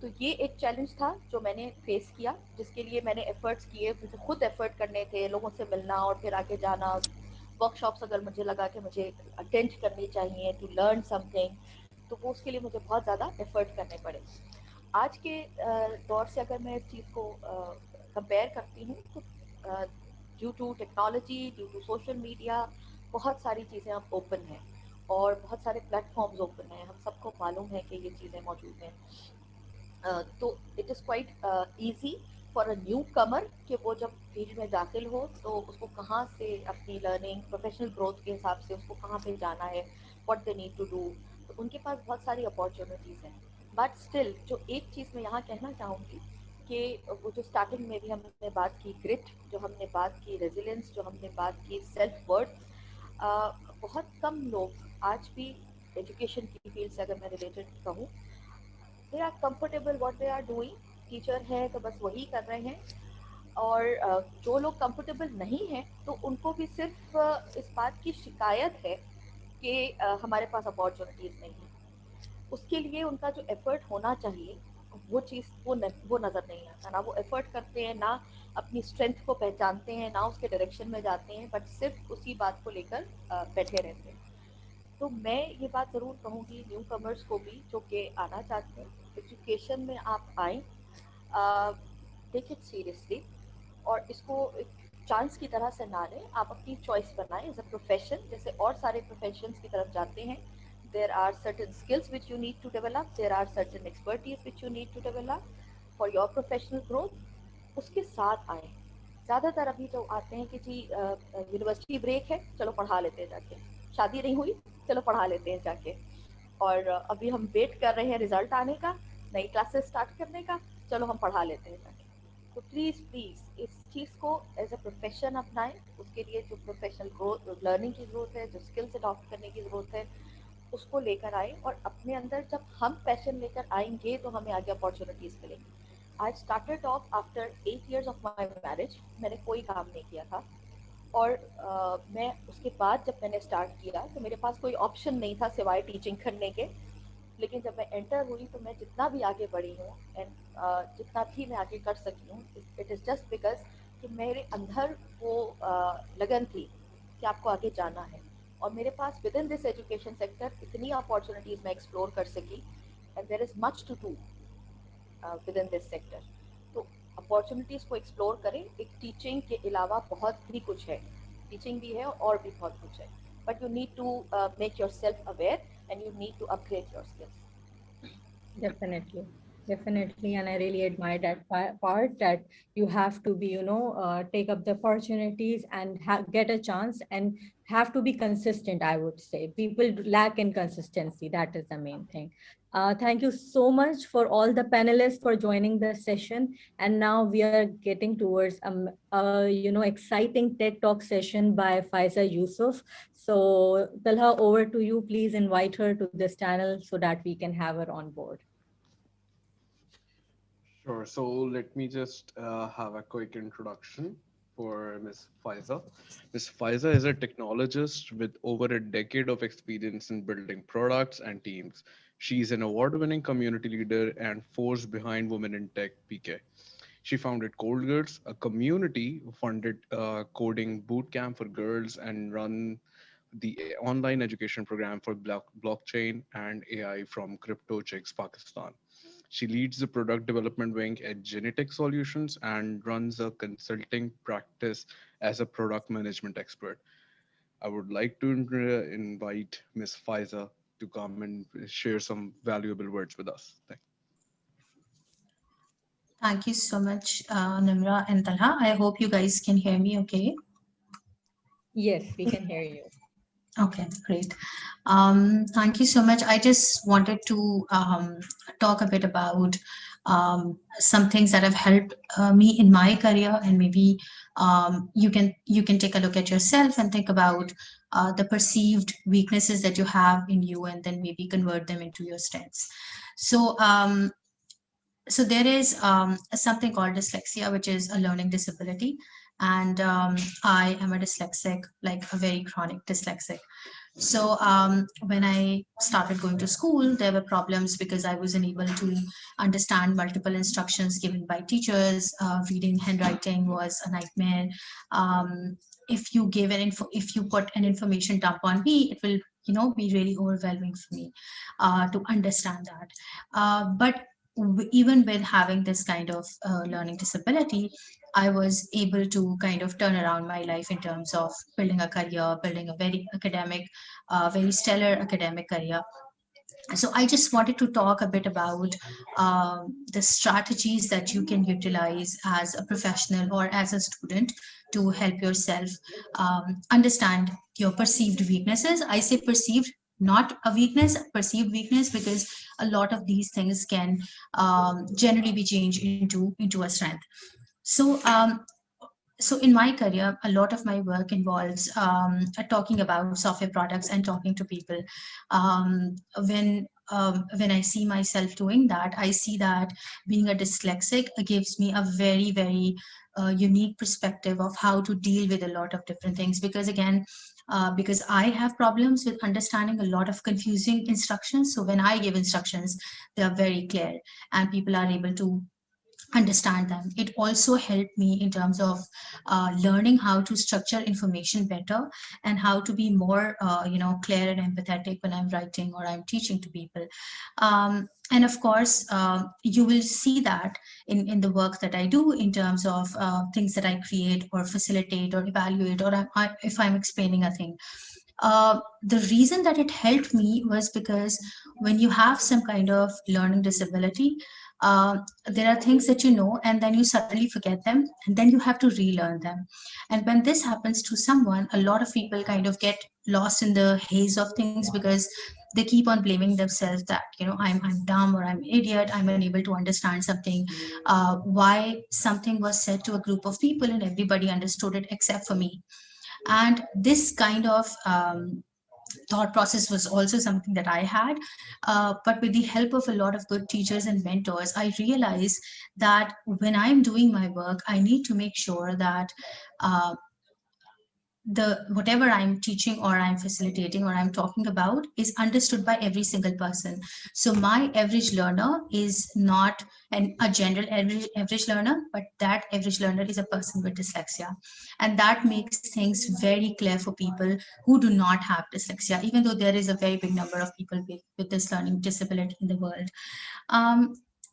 तो ये एक चैलेंज था जो मैंने फेस किया, जिसके लिए मैंने एफर्ट्स किए, मुझे खुद एफर्ट करने थे, लोगों से मिलना और फिर आगे जाना, वर्कशॉप्स अगर मुझे लगा कि मुझे अटेंड करनी चाहिए टू लर्न समथिंग, तो वो उसके लिए मुझे बहुत ज़्यादा एफर्ट करने पड़े। आज के दौर से अगर मैं इस चीज़ को कंपेयर करती हूँ, तो due to technology, due to social media, बहुत सारी चीज़ें अब ओपन हैं और बहुत सारे प्लेटफॉर्म्स ओपन हैं, हम सबको मालूम है कि ये चीज़ें मौजूद हैं। तो it is quite easy for a newcomer कि वो जब फील्ड में दाखिल हो तो उसको कहाँ से अपनी लर्निंग, प्रोफेशनल ग्रोथ के हिसाब से उसको कहाँ पे जाना है, what they need to do. तो उनके पास बहुत सारी अपॉर्चुनिटीज़ हैं। बट स्टिल जो एक चीज़ मैं यहाँ कहना चाहूँगी कि वो जो स्टार्टिंग में भी हमने बात की, ग्रिट जो हमने बात की, रेजिलेंस जो हमने बात की, सेल्फ वर्थ, बहुत कम लोग आज भी एजुकेशन की फील्ड से अगर मैं रिलेटेड कहूँ, they are comfortable what they are doing. Teacher है तो बस वही कर रहे हैं। और जो लोग कंफर्टेबल नहीं हैं, तो उनको भी सिर्फ इस बात की शिकायत है कि हमारे पास अपॉर्चुनिटीज़ नहीं है। उसके लिए उनका जो एफर्ट होना चाहिए, वो चीज़ वो नज़र नहीं आता। ना वो एफर्ट करते हैं, ना अपनी स्ट्रेंथ को पहचानते हैं, ना उसके डायरेक्शन में जाते हैं, बट सिर्फ उसी बात को लेकर बैठे रहते हैं। तो मैं ये बात ज़रूर कहूँगी न्यू कमर्स को भी, जो कि आना चाहते हैं एजुकेशन में, आप आएँ, टेक इट सीरियसली, और इसको एक चांस की तरह से ना लें। आप अपनी चॉइस बनाएं एज अ प्रोफेशन, जैसे और सारे प्रोफेशंस की तरफ जाते हैं। There are certain skills which you need to develop, there are certain expertise which you need to develop for your professional growth. उसके साथ आएँ। ज़्यादातर अभी जो आते हैं कि जी यूनिवर्सिटी ब्रेक है, चलो पढ़ा लेते हैं जाके, शादी नहीं हुई, चलो पढ़ा लेते हैं जाके, और अभी हम वेट कर रहे हैं रिजल्ट आने का, नई क्लासेस स्टार्ट करने का, चलो हम पढ़ा लेते हैं जाके। तो प्लीज़ प्लीज़ इस चीज़ को एज अ प्रोफेशन अपनाएं। उसके लिए जो प्रोफेशनल ग्रोथ, लर्निंग की ज़रूरत है, जो स्किल्स अडॉप्ट करने की ज़रूरत है, उसको लेकर आए। और अपने अंदर जब हम पैशन लेकर आएंगे, तो हमें आगे अपॉर्चुनिटीज़ मिलेंगी। I started off after 8 years of my marriage. मैंने कोई काम नहीं किया था, और मैं उसके बाद जब मैंने स्टार्ट किया, तो मेरे पास कोई ऑप्शन नहीं था सिवाय टीचिंग करने के। लेकिन जब मैं एंटर हुई, तो मैं जितना भी आगे बढ़ी हूँ, एंड जितना भी मैं आगे कर सकी हूँ, इट इज़ जस्ट बिकॉज कि मेरे अंदर वो लगन थी कि आपको आगे जाना है। और मेरे पास within this education sector इतनी अपॉर्चुनिटीज़ मैं एक्सप्लोर कर सकी, and there is much to do within this sector. तो अपॉर्चुनिटीज़ को एक्सप्लोर करें। एक टीचिंग के अलावा बहुत भी कुछ है, टीचिंग भी है और भी बहुत कुछ है, but you need to make yourself aware, and you need to upgrade your skills. Definitely, definitely, and I really admire that part, that you have to be, take up the opportunities and get a chance, and have to be consistent. I would say people lack in consistency. That is the main thing. Thank you so much for all the panelists for joining the session. And now we are getting towards exciting TED Talk session by Faiza Yusuf. So Talha, over to you. Please invite her to this channel so that we can have her on board. Sure. So let me just have a quick introduction for Ms. Faiza. Ms. Faiza is a technologist with over a decade of experience in building products and teams. She's an award-winning community leader and force behind Women in Tech (PK). She founded Cold Girls, a community-funded coding bootcamp for girls, and run the online education program for blockchain and AI from Crypto Chicks Pakistan. She leads the product development wing at Genetic Solutions and runs a consulting practice as a product management expert. I would like to invite Ms. Faiza to come and share some valuable words with us. Thank you. Thank you so much, Nimra and Talha. I hope you guys can hear me okay. Yes, we can hear you. Okay, great. Thank you so much. I just wanted to talk a bit about some things that have helped me in my career, and maybe you can take a look at yourself and think about the perceived weaknesses that you have in you, and then maybe convert them into your strengths. So there is something called dyslexia, which is a learning disability. And I am a dyslexic, like a very chronic dyslexic. So when I started going to school, there were problems because I wasn't able to understand multiple instructions given by teachers. Reading handwriting was a nightmare. If you give if you put an information dump on me, it will be really overwhelming for me to understand that. But even with having this kind of learning disability, I was able to kind of turn around my life in terms of building a career, building a very academic, very stellar academic career. So I just wanted to talk a bit about the strategies that you can utilize as a professional or as a student to help yourself understand your perceived weaknesses. I say perceived, not a weakness, perceived weakness, because a lot of these things can generally be changed into a strength. So in my career, a lot of my work involves talking about software products and talking to people. When I see myself doing that, I see that being a dyslexic gives me a very, very unique perspective of how to deal with a lot of different things. Because again, because I have problems with understanding a lot of confusing instructions. So when I give instructions, they are very clear and people are able to understand them. It also helped me in terms of learning how to structure information better and how to be more clear and empathetic when I'm writing or I'm teaching to people. And of course, you will see that in the work that I do in terms of things that I create or facilitate or evaluate, or if I'm explaining a thing. The reason that it helped me was because when you have some kind of learning disability, there are things that you know and then you suddenly forget them and then you have to relearn them. And when this happens to someone, a lot of people kind of get lost in the haze of things because they keep on blaming themselves that I'm dumb or I'm idiot, I'm unable to understand something, why something was said to a group of people and everybody understood it except for me. And this kind of thought process was also something that I had. But with the help of a lot of good teachers and mentors, I realized that when I'm doing my work, I need to make sure that the whatever I'm teaching or I'm facilitating or I'm talking about is understood by every single person. So my average learner is not a general average learner, but that average learner is a person with dyslexia. And that makes things very clear for people who do not have dyslexia, even though there is a very big number of people with this learning disability in the world.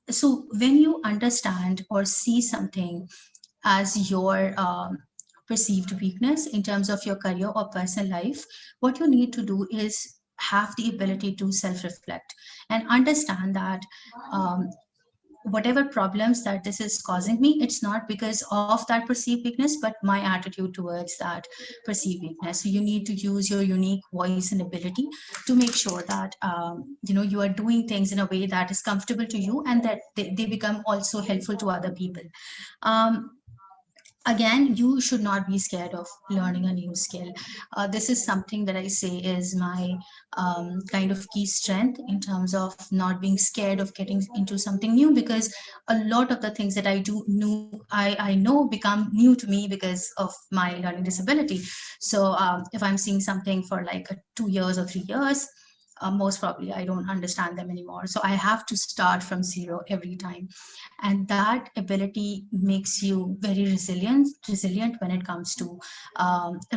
So when you understand or see something as your perceived weakness in terms of your career or personal life, what you need to do is have the ability to self-reflect and understand that whatever problems that this is causing me, it's not because of that perceived weakness, but my attitude towards that perceived weakness. So you need to use your unique voice and ability to make sure that you are doing things in a way that is comfortable to you and that they become also helpful to other people. Again, you should not be scared of learning a new skill. This is something that I say is my kind of key strength in terms of not being scared of getting into something new, because a lot of the things that I do I know become new to me because of my learning disability. So if I'm seeing something for like 2 years or 3 years, most probably I don't understand them anymore. So I have to start from zero every time. And that ability makes you very resilient when it comes to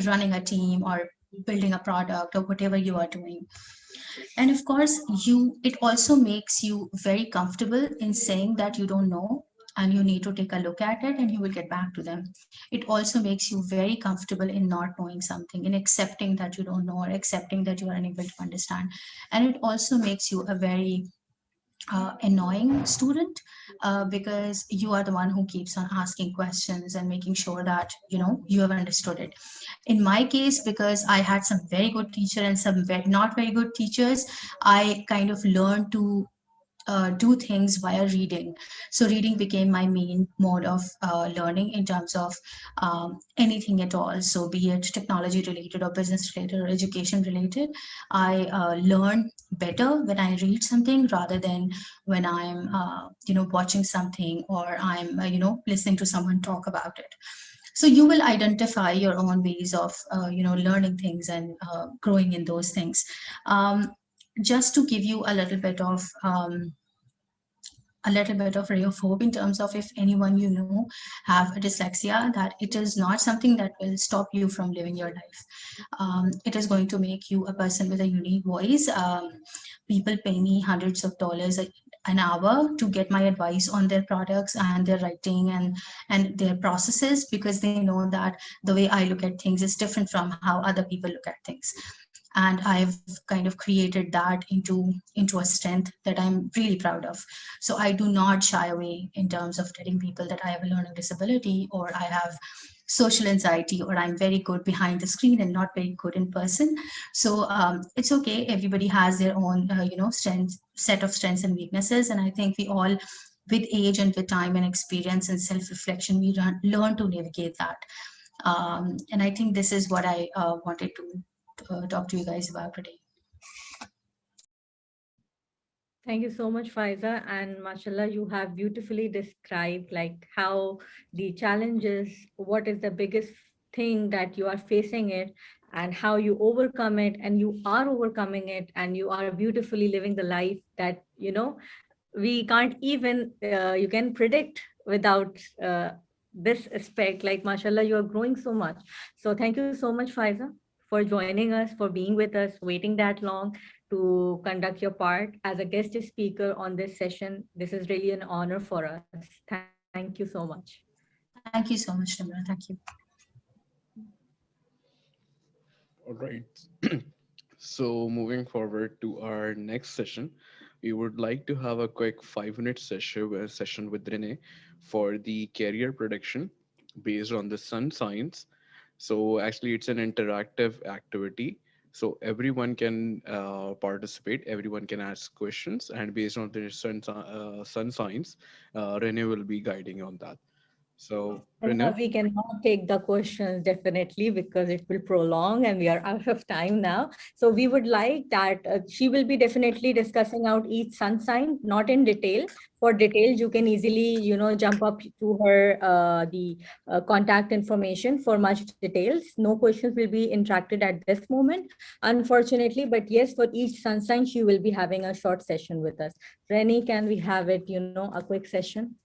running a team or building a product or whatever you are doing. And of course, it also makes you very comfortable in saying that you don't know and you need to take a look at it and you will get back to them. It also makes you very comfortable in not knowing something, in accepting that you don't know or accepting that you are unable to understand. And it also makes you a very annoying student, because you are the one who keeps on asking questions and making sure that you have understood it. In my case, because I had some very good teacher and some not very good teachers, I kind of learned to do things via reading. So reading became my main mode of learning in terms of anything at all. So be it technology related or business related or education related, I learn better when I read something rather than when I'm watching something or I'm listening to someone talk about it. So you will identify your own ways of learning things and growing in those things. Just to give you a little bit of ray of hope in terms of if anyone have a dyslexia, that it is not something that will stop you from living your life. It is going to make you a person with a unique voice. People pay me hundreds of dollars an hour to get my advice on their products and their writing and their processes, because they know that the way I look at things is different from how other people look at things. And I've kind of created that into a strength that I'm really proud of. So I do not shy away in terms of telling people that I have a learning disability, or I have social anxiety, or I'm very good behind the screen and not very good in person. So it's okay. Everybody has their own set of strengths and weaknesses, and I think we all, with age and with time and experience and self-reflection, we learn to navigate that. And I think this is what I wanted to talk to you guys about today. Thank you so much, Faiza. And mashallah, you have beautifully described like how the challenges, what is the biggest thing that you are facing it, and how you overcome it, and you are overcoming it, and you are beautifully living the life that, we can't even, you can predict without this aspect. Like, mashallah, you are growing so much. So thank you so much, Faiza, for joining us, for being with us, waiting that long to conduct your part as a guest speaker on this session. This is really an honor for us. Thank you so much. Thank you so much, Nimra. Thank you. All right. So moving forward to our next session, we would like to have a quick 5-minute session with Renee for the career prediction based on the sun signs. So actually, it's an interactive activity. So everyone can participate. Everyone can ask questions, and based on their sun signs, Renee will be guiding on that. So Renee, We cannot take the questions definitely because it will prolong and we are out of time now. So we would like that she will be definitely discussing out each sun sign, not in detail. For details, you can easily, jump up to her the contact information for much details. No questions will be interacted at this moment, unfortunately. But yes, for each sun sign, she will be having a short session with us. Rennie, can we have it, a quick session?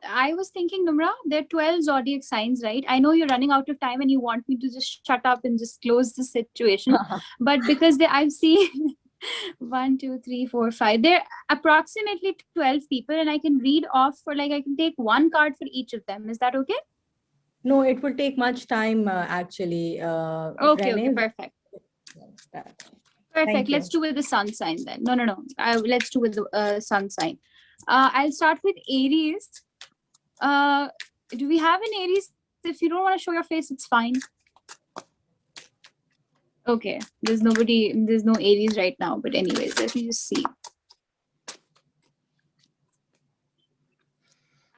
I was thinking, Numra, there are 12 zodiac signs, right? I know you're running out of time and you want me to just shut up and just close the situation. But because I've seen 1, 2, 3, 4, 5, there are approximately 12 people, and I can read off for I can take one card for each of them. Is that okay? No, it will take much time, actually. Okay, Renee. perfect. Perfect. Let's do with the sun sign then. No. Let's do with the sun sign. I'll start with Aries. Do we have an Aries? If you don't want to show your face, it's fine. Okay, there's no Aries right now, but anyways, let me just see.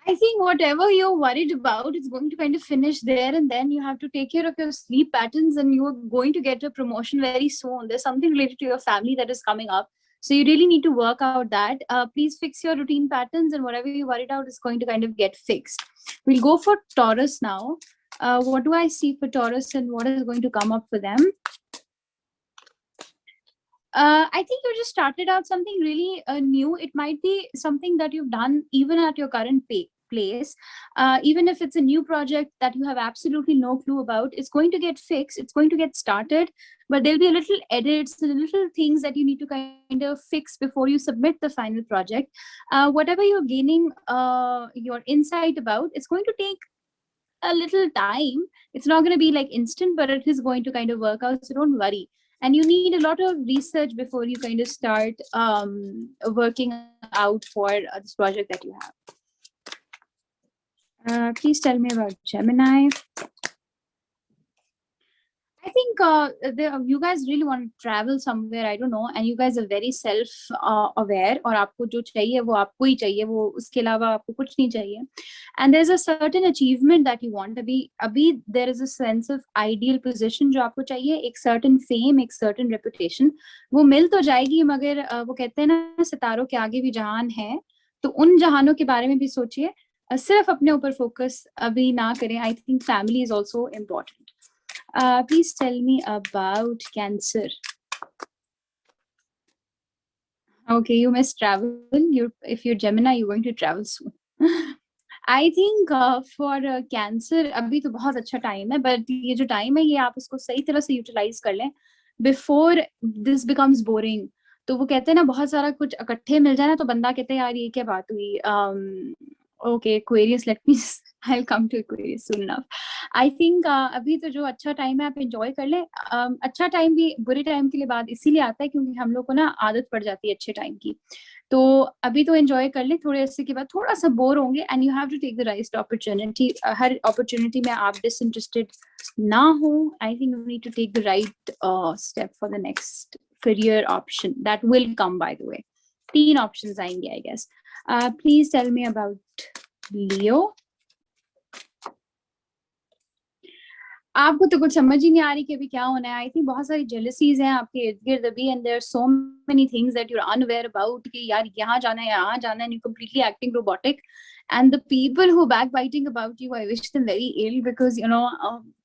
I think whatever you're worried about is going to kind of finish there, and then you have to take care of your sleep patterns, and you are going to get a promotion very soon. There's something related to your family that is coming up. So you really need to work out that. Please fix your routine patterns, and whatever you worried out is going to kind of get fixed. We'll go for Taurus now. What do I see for Taurus and what is going to come up for them? I think you just started out something really new. It might be something that you've done even at your current place. Even if it's a new project that you have absolutely no clue about, it's going to get fixed. It's going to get started, but there'll be a little edits and little things that you need to kind of fix before you submit the final project. Whatever you're gaining your insight about, it's going to take a little time. It's not going to be like instant, but it is going to kind of work out. So don't worry. and you need a lot of research before you kind of start working out for this project that you have. Please tell me about Gemini. I think you guys really want to travel somewhere, I don't know, and you guys are very self-aware, और आपको जो चाहिए वो आपको ही चाहिए, वो उसके अलावा आपको कुछ नहीं चाहिए. And there's a certain achievement that you want. अभी there is a sense of ideal position जो आपको चाहिए, एक certain fame, एक certain reputation, वो मिल तो जाएगी, मगर वो कहते हैं ना सितारों के आगे भी जहान है, तो उन जहानों के बारे में भी सोचिए, सिर्फ अपने ऊपर फोकस अभी ना करें. I think family is also important. Please tell me about Cancer. Okay, you must travel. If you're Gemini, you're going to travel soon. I think for Cancer, अभी तो बहुत अच्छा टाइम है, but ये जो टाइम है ये आप उसको सही तरह से यूटिलाइज कर लें before this becomes boring. तो वो कहते हैं ना बहुत सारा कुछ इकट्ठे मिल जाए ना तो बंदा कहते हैं यार ये क्या बात हुई. Okay, Aquarius, I'll come to Aquarius soon enough. I think अभी तो जो अच्छा टाइम है आप एंजॉय कर लें. अच्छा टाइम भी बुरे टाइम के लिए बाद इसीलिए आता है क्योंकि हम लोग को ना आदत पड़ जाती है अच्छे टाइम की. तो अभी तो एंजॉय कर लें, थोड़े अरसे के बाद थोड़ा सा बोर होंगे and you have to take the right opportunity. हर अपॉर्चुनिटी में आप डिसइंटरेस्टेड ना हो. I think you need to take the right step for the next career option that will come. By the way 3 options आएंगे I guess. Please tell me about Leo. आपको तो कुछ समझ ही नहीं आ रही कि अभी क्या होना है. आई थिंक बहुत सारी जेलसीज हैं आपके इर्द गिर्द अभी, and there are so many things that you are unaware about कि यार यहाँ जाना है यहाँ जाना है, and you completely acting robotic. And the people who backbiting about you, I wish them very ill, because you know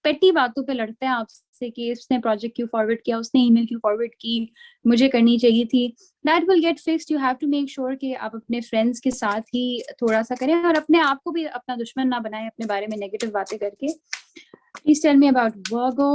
petty बातों पे लड़ते हैं आपसे कि उसने प्रोजेक्ट क्यों फॉरवर्ड किया, उसने ईमेल क्यों फॉरवर्ड की, मुझे करनी चाहिए थी. That will get fixed. You have to make sure कि आप अपने फ्रेंड्स के साथ ही थोड़ा सा करें और अपने आप को भी अपना दुश्मन ना बनाएं अपने बारे में नेगेटिव बातें करके. Please tell me about Virgo.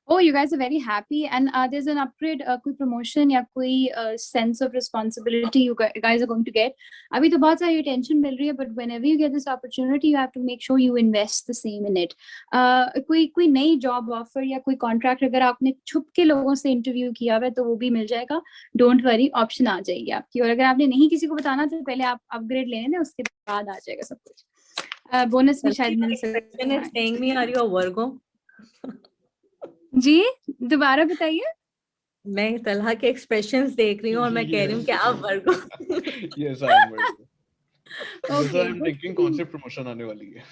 Oh, you guys are very happy, and there's an upgrade, कोई promotion या कोई sense of responsibility you guys are going to get. अभी तो बहुत सारी attention मिल रही है, but whenever you get this opportunity, you have to make sure you invest the same in it. कोई नई job offer या कोई contract अगर आपने छुप के लोगों से interview किया हुआ है तो वो भी मिल जाएगा. Don't worry, option आ जाएगी आपकी. और अगर आपने नहीं किसी को बताना तो पहले आप upgrade ले लें, उसके बाद आ जाएगा सब कुछ. बोनस भी शायद मिल सकता है. saying me, are you a Virgo? जी दोबारा बताइए. मैं तलहा के एक्सप्रेशंस देख रही हूँ और मैं कह रही हूँ कि आप वर्गो. Yes, I am Virgo. Okay. I am thinking कौन सी promotion आने वाली है.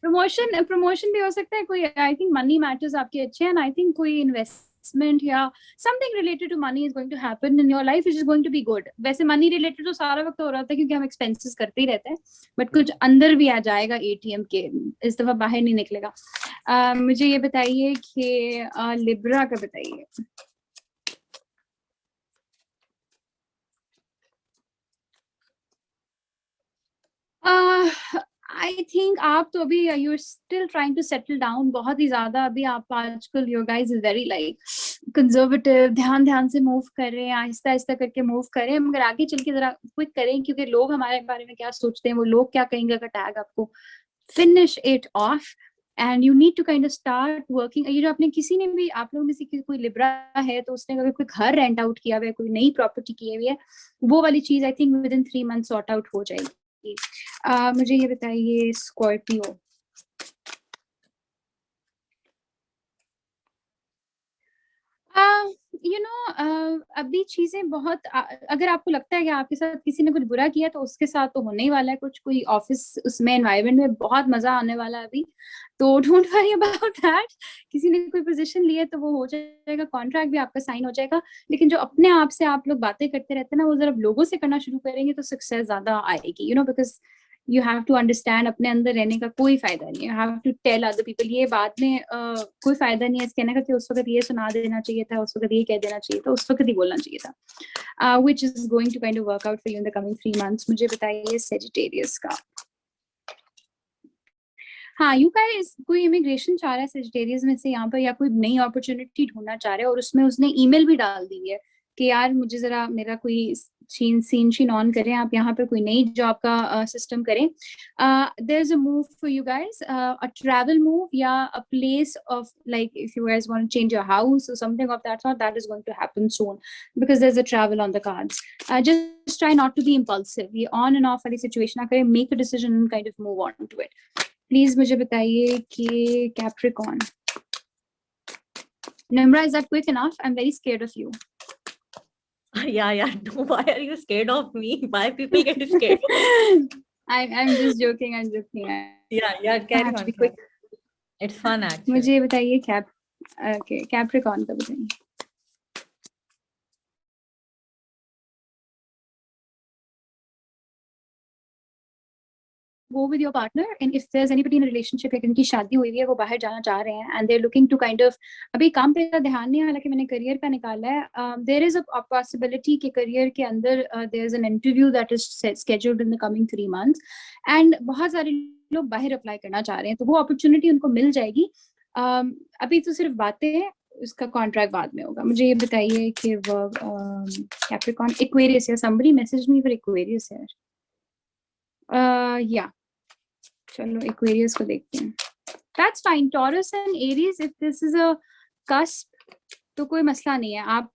प्रमोशन भी हो सकता है. कोई आई थिंक मनी मैटर्स आपके अच्छे हैं, एंड आई थिंक कोई इन्वेस्टमेंट या something related to money is going to happen in your life which is going to be good. वैसे मनी रिलेटेड तो सारा वक्त हो रहा था क्योंकि हम एक्सपेंसेस करते ही रहते हैं, बट कुछ अंदर भी आ जाएगा एटीएम के, इस दफा बाहर नहीं निकलेगा. मुझे ये बताइए कि लिब्रा का बताइए. आई थिंक आप तो अभी you are still trying to settle down बहुत ही ज्यादा. अभी आप आजकल your guys is very like conservative, ध्यान से मूव कर रहे हैं, आहिस्ता आहिस्ता करके मूव करें, मगर आगे चल के जरा क्विक करें क्योंकि लोग हमारे बारे में क्या सोचते हैं, वो लोग क्या कहेंगे अगर टैग आपको. Finish it off and you need to kind of start working. ये जो आपने किसी ने भी, आप लोगों में से कोई लिब्रा है तो उसने अगर कोई घर रेंट आउट किया हुआ है, कोई नई प्रॉपर्टी की हुई है, वो वाली चीज I think with in 3 months sort out हो जाएगी. मुझे ये बताइए स्कॉर्पियो. यू नो अभी चीजें बहुत, अगर आपको लगता है कि आपके साथ किसी ने कुछ बुरा किया तो उसके साथ तो होने ही वाला है कुछ, कोई ऑफिस उसमें एनवायरनमेंट में बहुत मजा आने वाला है अभी, तो डोंट वरी अबाउट दैट. किसी ने कोई पोजीशन ली है तो वो हो जाएगा, कॉन्ट्रैक्ट भी आपका साइन हो जाएगा. लेकिन जो अपने आप से आप लोग बातें करते रहते हैं ना, वो जरा लोगों से करना शुरू करेंगे तो सक्सेस ज्यादा आएगी. You know because you have to understand अपने अंदर रहने का कोई फायदा नहीं. you have to tell other people. ये बाद में कोई फायदा नहीं है कहने का कि उस वक्त ये सुना देना चाहिए था, उस वक्त ये कह देना चाहिए था, उस वक्त ही बोलना चाहिए था. which is going to kind of work out for you in the coming 3 months. मुझे बताइए Sagittarius का. हाँ, you guys कोई इमिग्रेशन चाह रहा है Sagittarius में से यहाँ पर, या कोई नई अपॉर्चुनिटी ढूंढना चाह रहा है और उसमें उसने ईमेल भी डाल दी है कि यार मुझे जरा मेरा कोई scene on करें, आप यहाँ पर कोई नई job का system करें. There's a move for you guys, a travel move, yeah, a place of, like, if you guys want to change your house or something of that sort, that is going to happen soon because there's a travel on the cards. Just try not to be impulsive. ये on and off वाली situation ना करें, make a decision and kind of move on to it. Please मुझे बताइए कि Capricorn. Nimra, is that quick enough? I'm very scared of you. Yeah. Why are you scared of me? Why people get scared? I'm just joking. Yeah. Carry have to on. be quick. It's fun actually. मुझे बताइए Capricorn का बताइए. Go with your partner, and if there's anybody in a relationship like इनकी शादी हुई है, वो बाहर जाना चाह रहे हैं, and they're looking to kind of, अभी काम पे ध्यान नहीं है, हालांकि मैंने career का निकाला है. There is a possibility कि career के अंदर there's an interview that is scheduled in the coming 3 months, and बहुत सारे लोग बाहर apply करना चाह रहे हैं, तो वो opportunity उनको मिल जाएगी. अभी तो सिर्फ बातें हैं, उसका contract बाद में होगा. मुझे ये बताइए कि Capricorn, Aquarius, या somebody messaged me for Aquarius here. Yeah. चलो Aquarius को देखते हैं. That's fine. Taurus and Aries, if this is a cusp, तो कोई मसला नहीं है. आप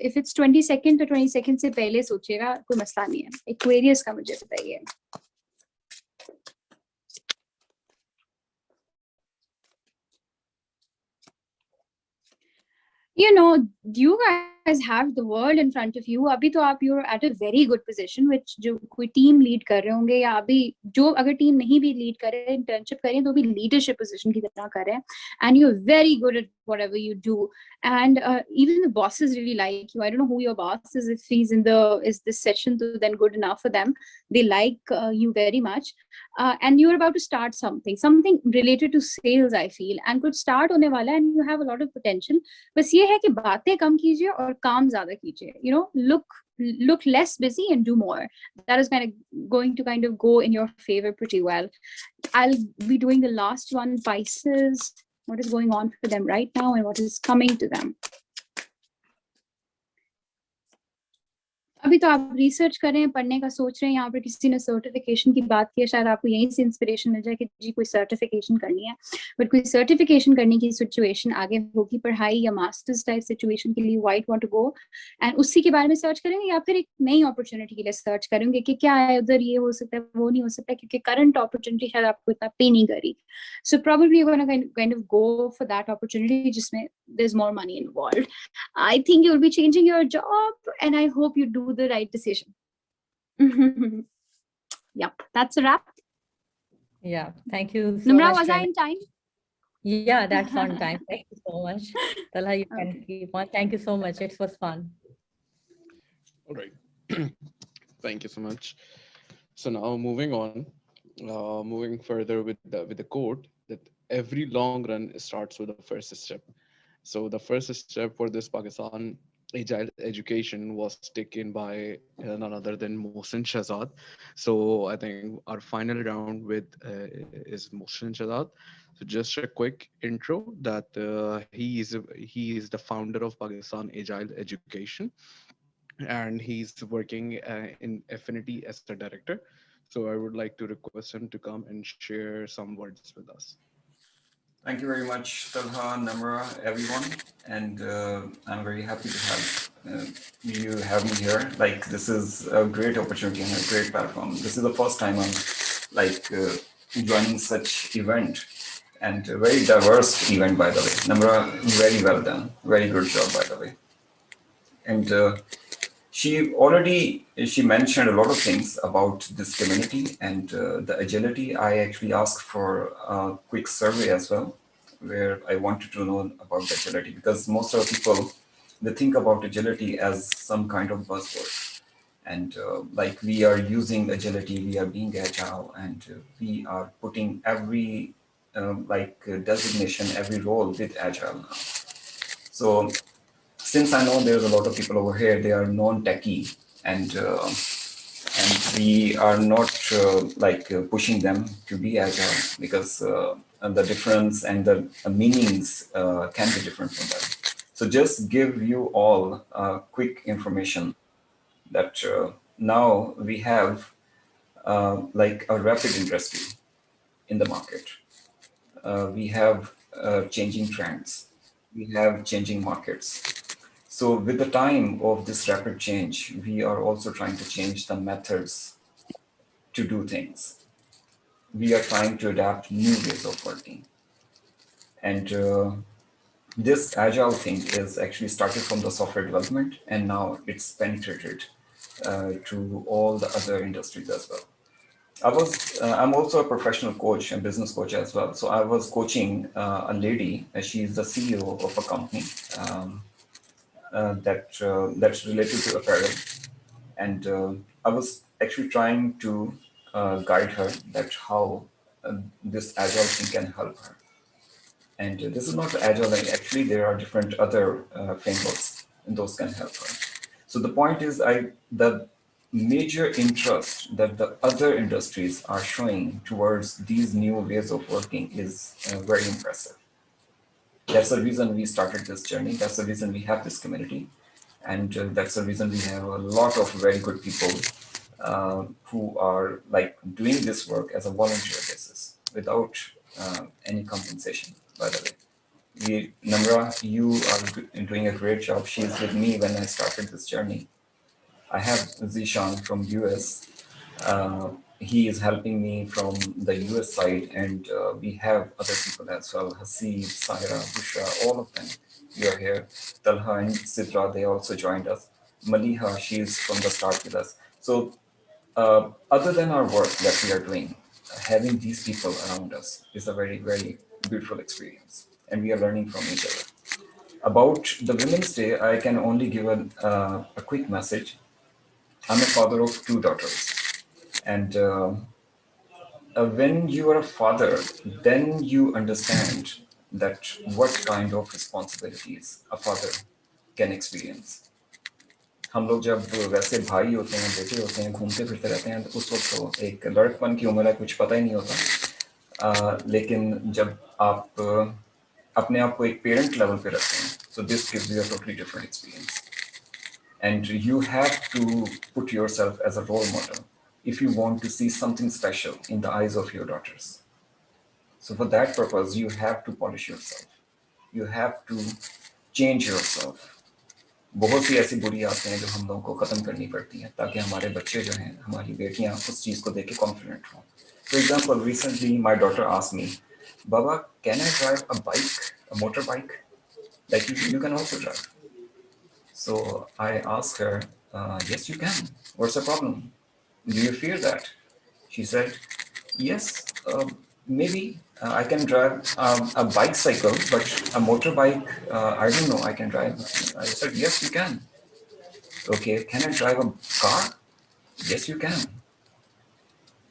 if it's 22nd तो 22nd से पहले सोचिएगा, कोई मसला नहीं है. Aquarius का मुझे बताइए. You know, you guys have the world in front of you. अभी तो आप you're at a very good position, which जो कोई team lead कर रहे होंगे, या अभी जो अगर team नहीं भी lead कर रहे हैं, internship कर रहे हैं, तो भी leadership position की तरह कर रहे हैं, and you're very good at whatever you do, and even the bosses really like you. I don't know who your boss is, if he's is this session to then good enough for them. They like you very much, and you're about to start something related to sales, I feel, and could start होने वाला है, and you have a lot of potential. बस ये है कि बातें कम कीजिए और काम ज़्यादा कीजिए. You know, look less busy and do more. That is going to kind of go in your favor pretty well. I'll be doing the last one, Pisces. What is going on for them right now and what is coming to them? अभी तो आप research कर रहे हैं, पढ़ने का सोच रहे हैं, यहाँ पर किसी ने सर्टिफिकेशन की बात की है, शायद आपको यहीं से इंस्पिरेशन मिल जाए कि जी कोई सर्टिफिकेशन करनी है, बट कोई सर्टिफिकेशन करने की सिचुएशन आगे होगी, पढ़ाई या मास्टर्स टाइप सिचुएशन के लिए what want to go, and उसी के बारे में सर्च करेंगे, या फिर एक नई अपॉर्चुनिटी के लिए सर्च करेंगे कि क्या है उधर, ये हो सकता है, वो नहीं हो सकता, क्योंकि करंट अपॉर्चुनिटी शायद आपको इतना पे नहीं करी. So probably you gonna kind of go for that opportunity जिसमें there is more money involved. I think you will be changing your job, and I hope you do the right decision. Yep, that's a wrap. Yeah, thank you so Nimra, much. was I in time? Yeah, that's on time. Thank you so much. Talha, you can keep on. Thank you so much. It was fun. All right. Thank you so much. So now moving on, moving further with the quote that every long run starts with the first step. So the first step for this Pakistan Agile education was taken by none other than Mohsin Shahzad. So I think our final round with is Mohsin Shahzad. So just a quick intro that he is the founder of Pakistan Agile Education, and he's working in Affinity as the director. So I would like to request him to come and share some words with us. Thank you very much, Talha, Namra, everyone, and I'm very happy to have you have me here. Like, this is a great opportunity and a great platform. This is the first time I'm joining such event, and a very diverse event, by the way. Namra, very well done, very good job, by the way. And she mentioned a lot of things about this community and the agility. I actually asked for a quick survey as well, where I wanted to know about agility, because most of the people, they think about agility as some kind of buzzword, and like we are using agility, we are being agile, and we are putting every designation, every role with agile now. So since I know there's a lot of people over here, they are non-techie, and we are not pushing them to be agile, because the difference and the meanings can be different from that. So just give you all quick information that now we have like a rapid industry in the market. We have changing trends. We have changing markets. So with the time of this rapid change, we are also trying to change the methods to do things. We are trying to adapt new ways of working. And this agile thing is actually started from the software development, and now it's penetrated to all the other industries as well. I'm also a professional coach and business coach as well. So I was coaching a lady. She's the CEO of a company that's related to apparel, and I was actually trying to guide her that how this agile thing can help her. And this is not agile. Actually, there are different other frameworks, and those can help her. So the point is, the major interest that the other industries are showing towards these new ways of working is very impressive. That's the reason we started this journey. That's the reason we have this community. And that's the reason we have a lot of very good people who are like doing this work as a volunteer basis without any compensation, by the way. Namra, you are doing a great job. She's with me when I started this journey. I have Zishan from US. He is helping me from the US side, and we have other people as well. Hasib, Sahira, Bushra, all of them. You are here. Talha and Sidra, they also joined us. Maliha, she is from the start with us. So other than our work that we are doing, having these people around us is a very, very beautiful experience. And we are learning from each other. About the Women's Day, I can only give a quick message. I'm a father of 2 daughters. And when you are a father, then you understand that what kind of responsibilities a father can experience. हम लोग जब वैसे भाई होते हैं, बेटे होते हैं, घूमते फिरते रहते हैं, तो उस वक्त तो एक लड़कपन की उम्र है, कुछ पता ही नहीं होता. लेकिन जब आप अपने आप को एक पेरेंट लेवल पे रखते हैं, so this gives you a totally different experience. And you have to put yourself as a role model if you want to see something special in the eyes of your daughters. So for that purpose, you have to polish yourself. You have to change yourself. बहुत सी ऐसी बुरी आदतें हैं जो हम लोगों को ख़त्म करनी पड़ती हैं ताकि हमारे बच्चे जो हैं, हमारी बेटियां उस चीज़ को देख के कॉन्फिडेंट हों. For example, recently my daughter asked me, Baba, can I drive a bike, a motorbike? Like you can also drive. So I asked her, yes, you can. What's the problem? Do you fear that? She said, yes, maybe I can drive a bicycle, but a motorbike, I don't know, I can drive. I said, yes, you can. Okay, can I drive a car? Yes, you can.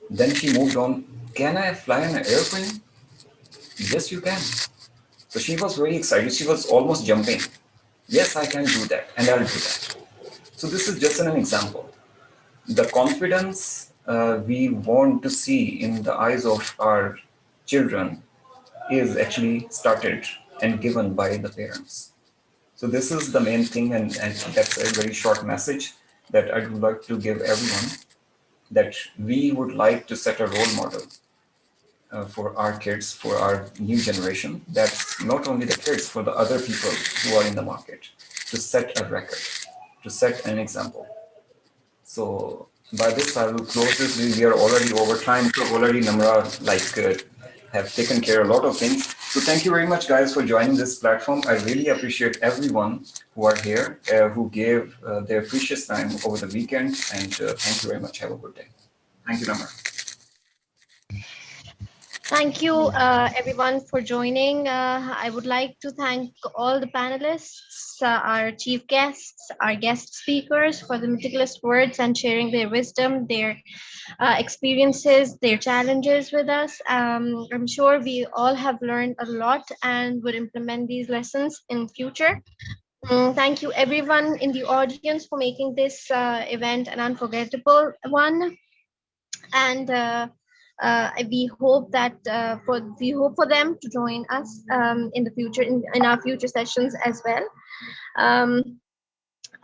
Then she moved on, can I fly an airplane? Yes, you can. So she was very excited. She was almost jumping. Yes, I can do that, and I'll do that. So this is just an example. The confidence we want to see in the eyes of our children is actually started and given by the parents. So this is the main thing, and that's a very short message that I would like to give everyone, that we would like to set a role model for our kids, for our new generation. That's not only the kids, for the other people who are in the market, to set a record, to set an example. So by this, I will close this. We are already over time. So already Namra have taken care of a lot of things. So thank you very much, guys, for joining this platform. I really appreciate everyone who are here, who gave their precious time over the weekend. And thank you very much. Have a good day. Thank you, Namra. Thank you, everyone, for joining. I would like to thank all the panelists, our chief guests, our guest speakers for the meticulous words and sharing their wisdom, their experiences, their challenges with us. I'm sure we all have learned a lot and would implement these lessons in future. Thank you, everyone in the audience, for making this event an unforgettable one. And we hope that we hope for them to join us in the future in our future sessions as well.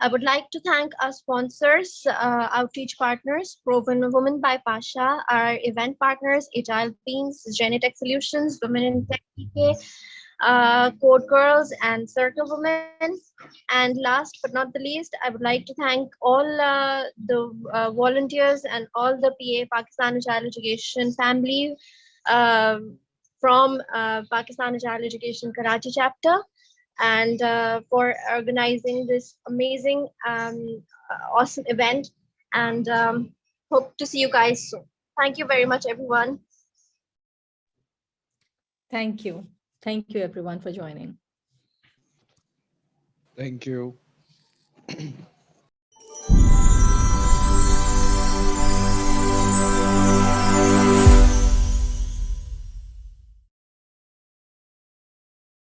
I would like to thank our sponsors, outreach partners, Proven Women by Pasha, our event partners, Agile Beans, Genetech Solutions, Women in Tech PK, Code Girls, and Circle Women. And last but not the least, I would like to thank all the volunteers and all the PA Pakistan Agile Education family from Pakistan Agile Education Karachi chapter, and for organizing this amazing, awesome event. And hope to see you guys soon. Thank you very much, everyone. Thank you. Thank you everyone for joining. Thank you.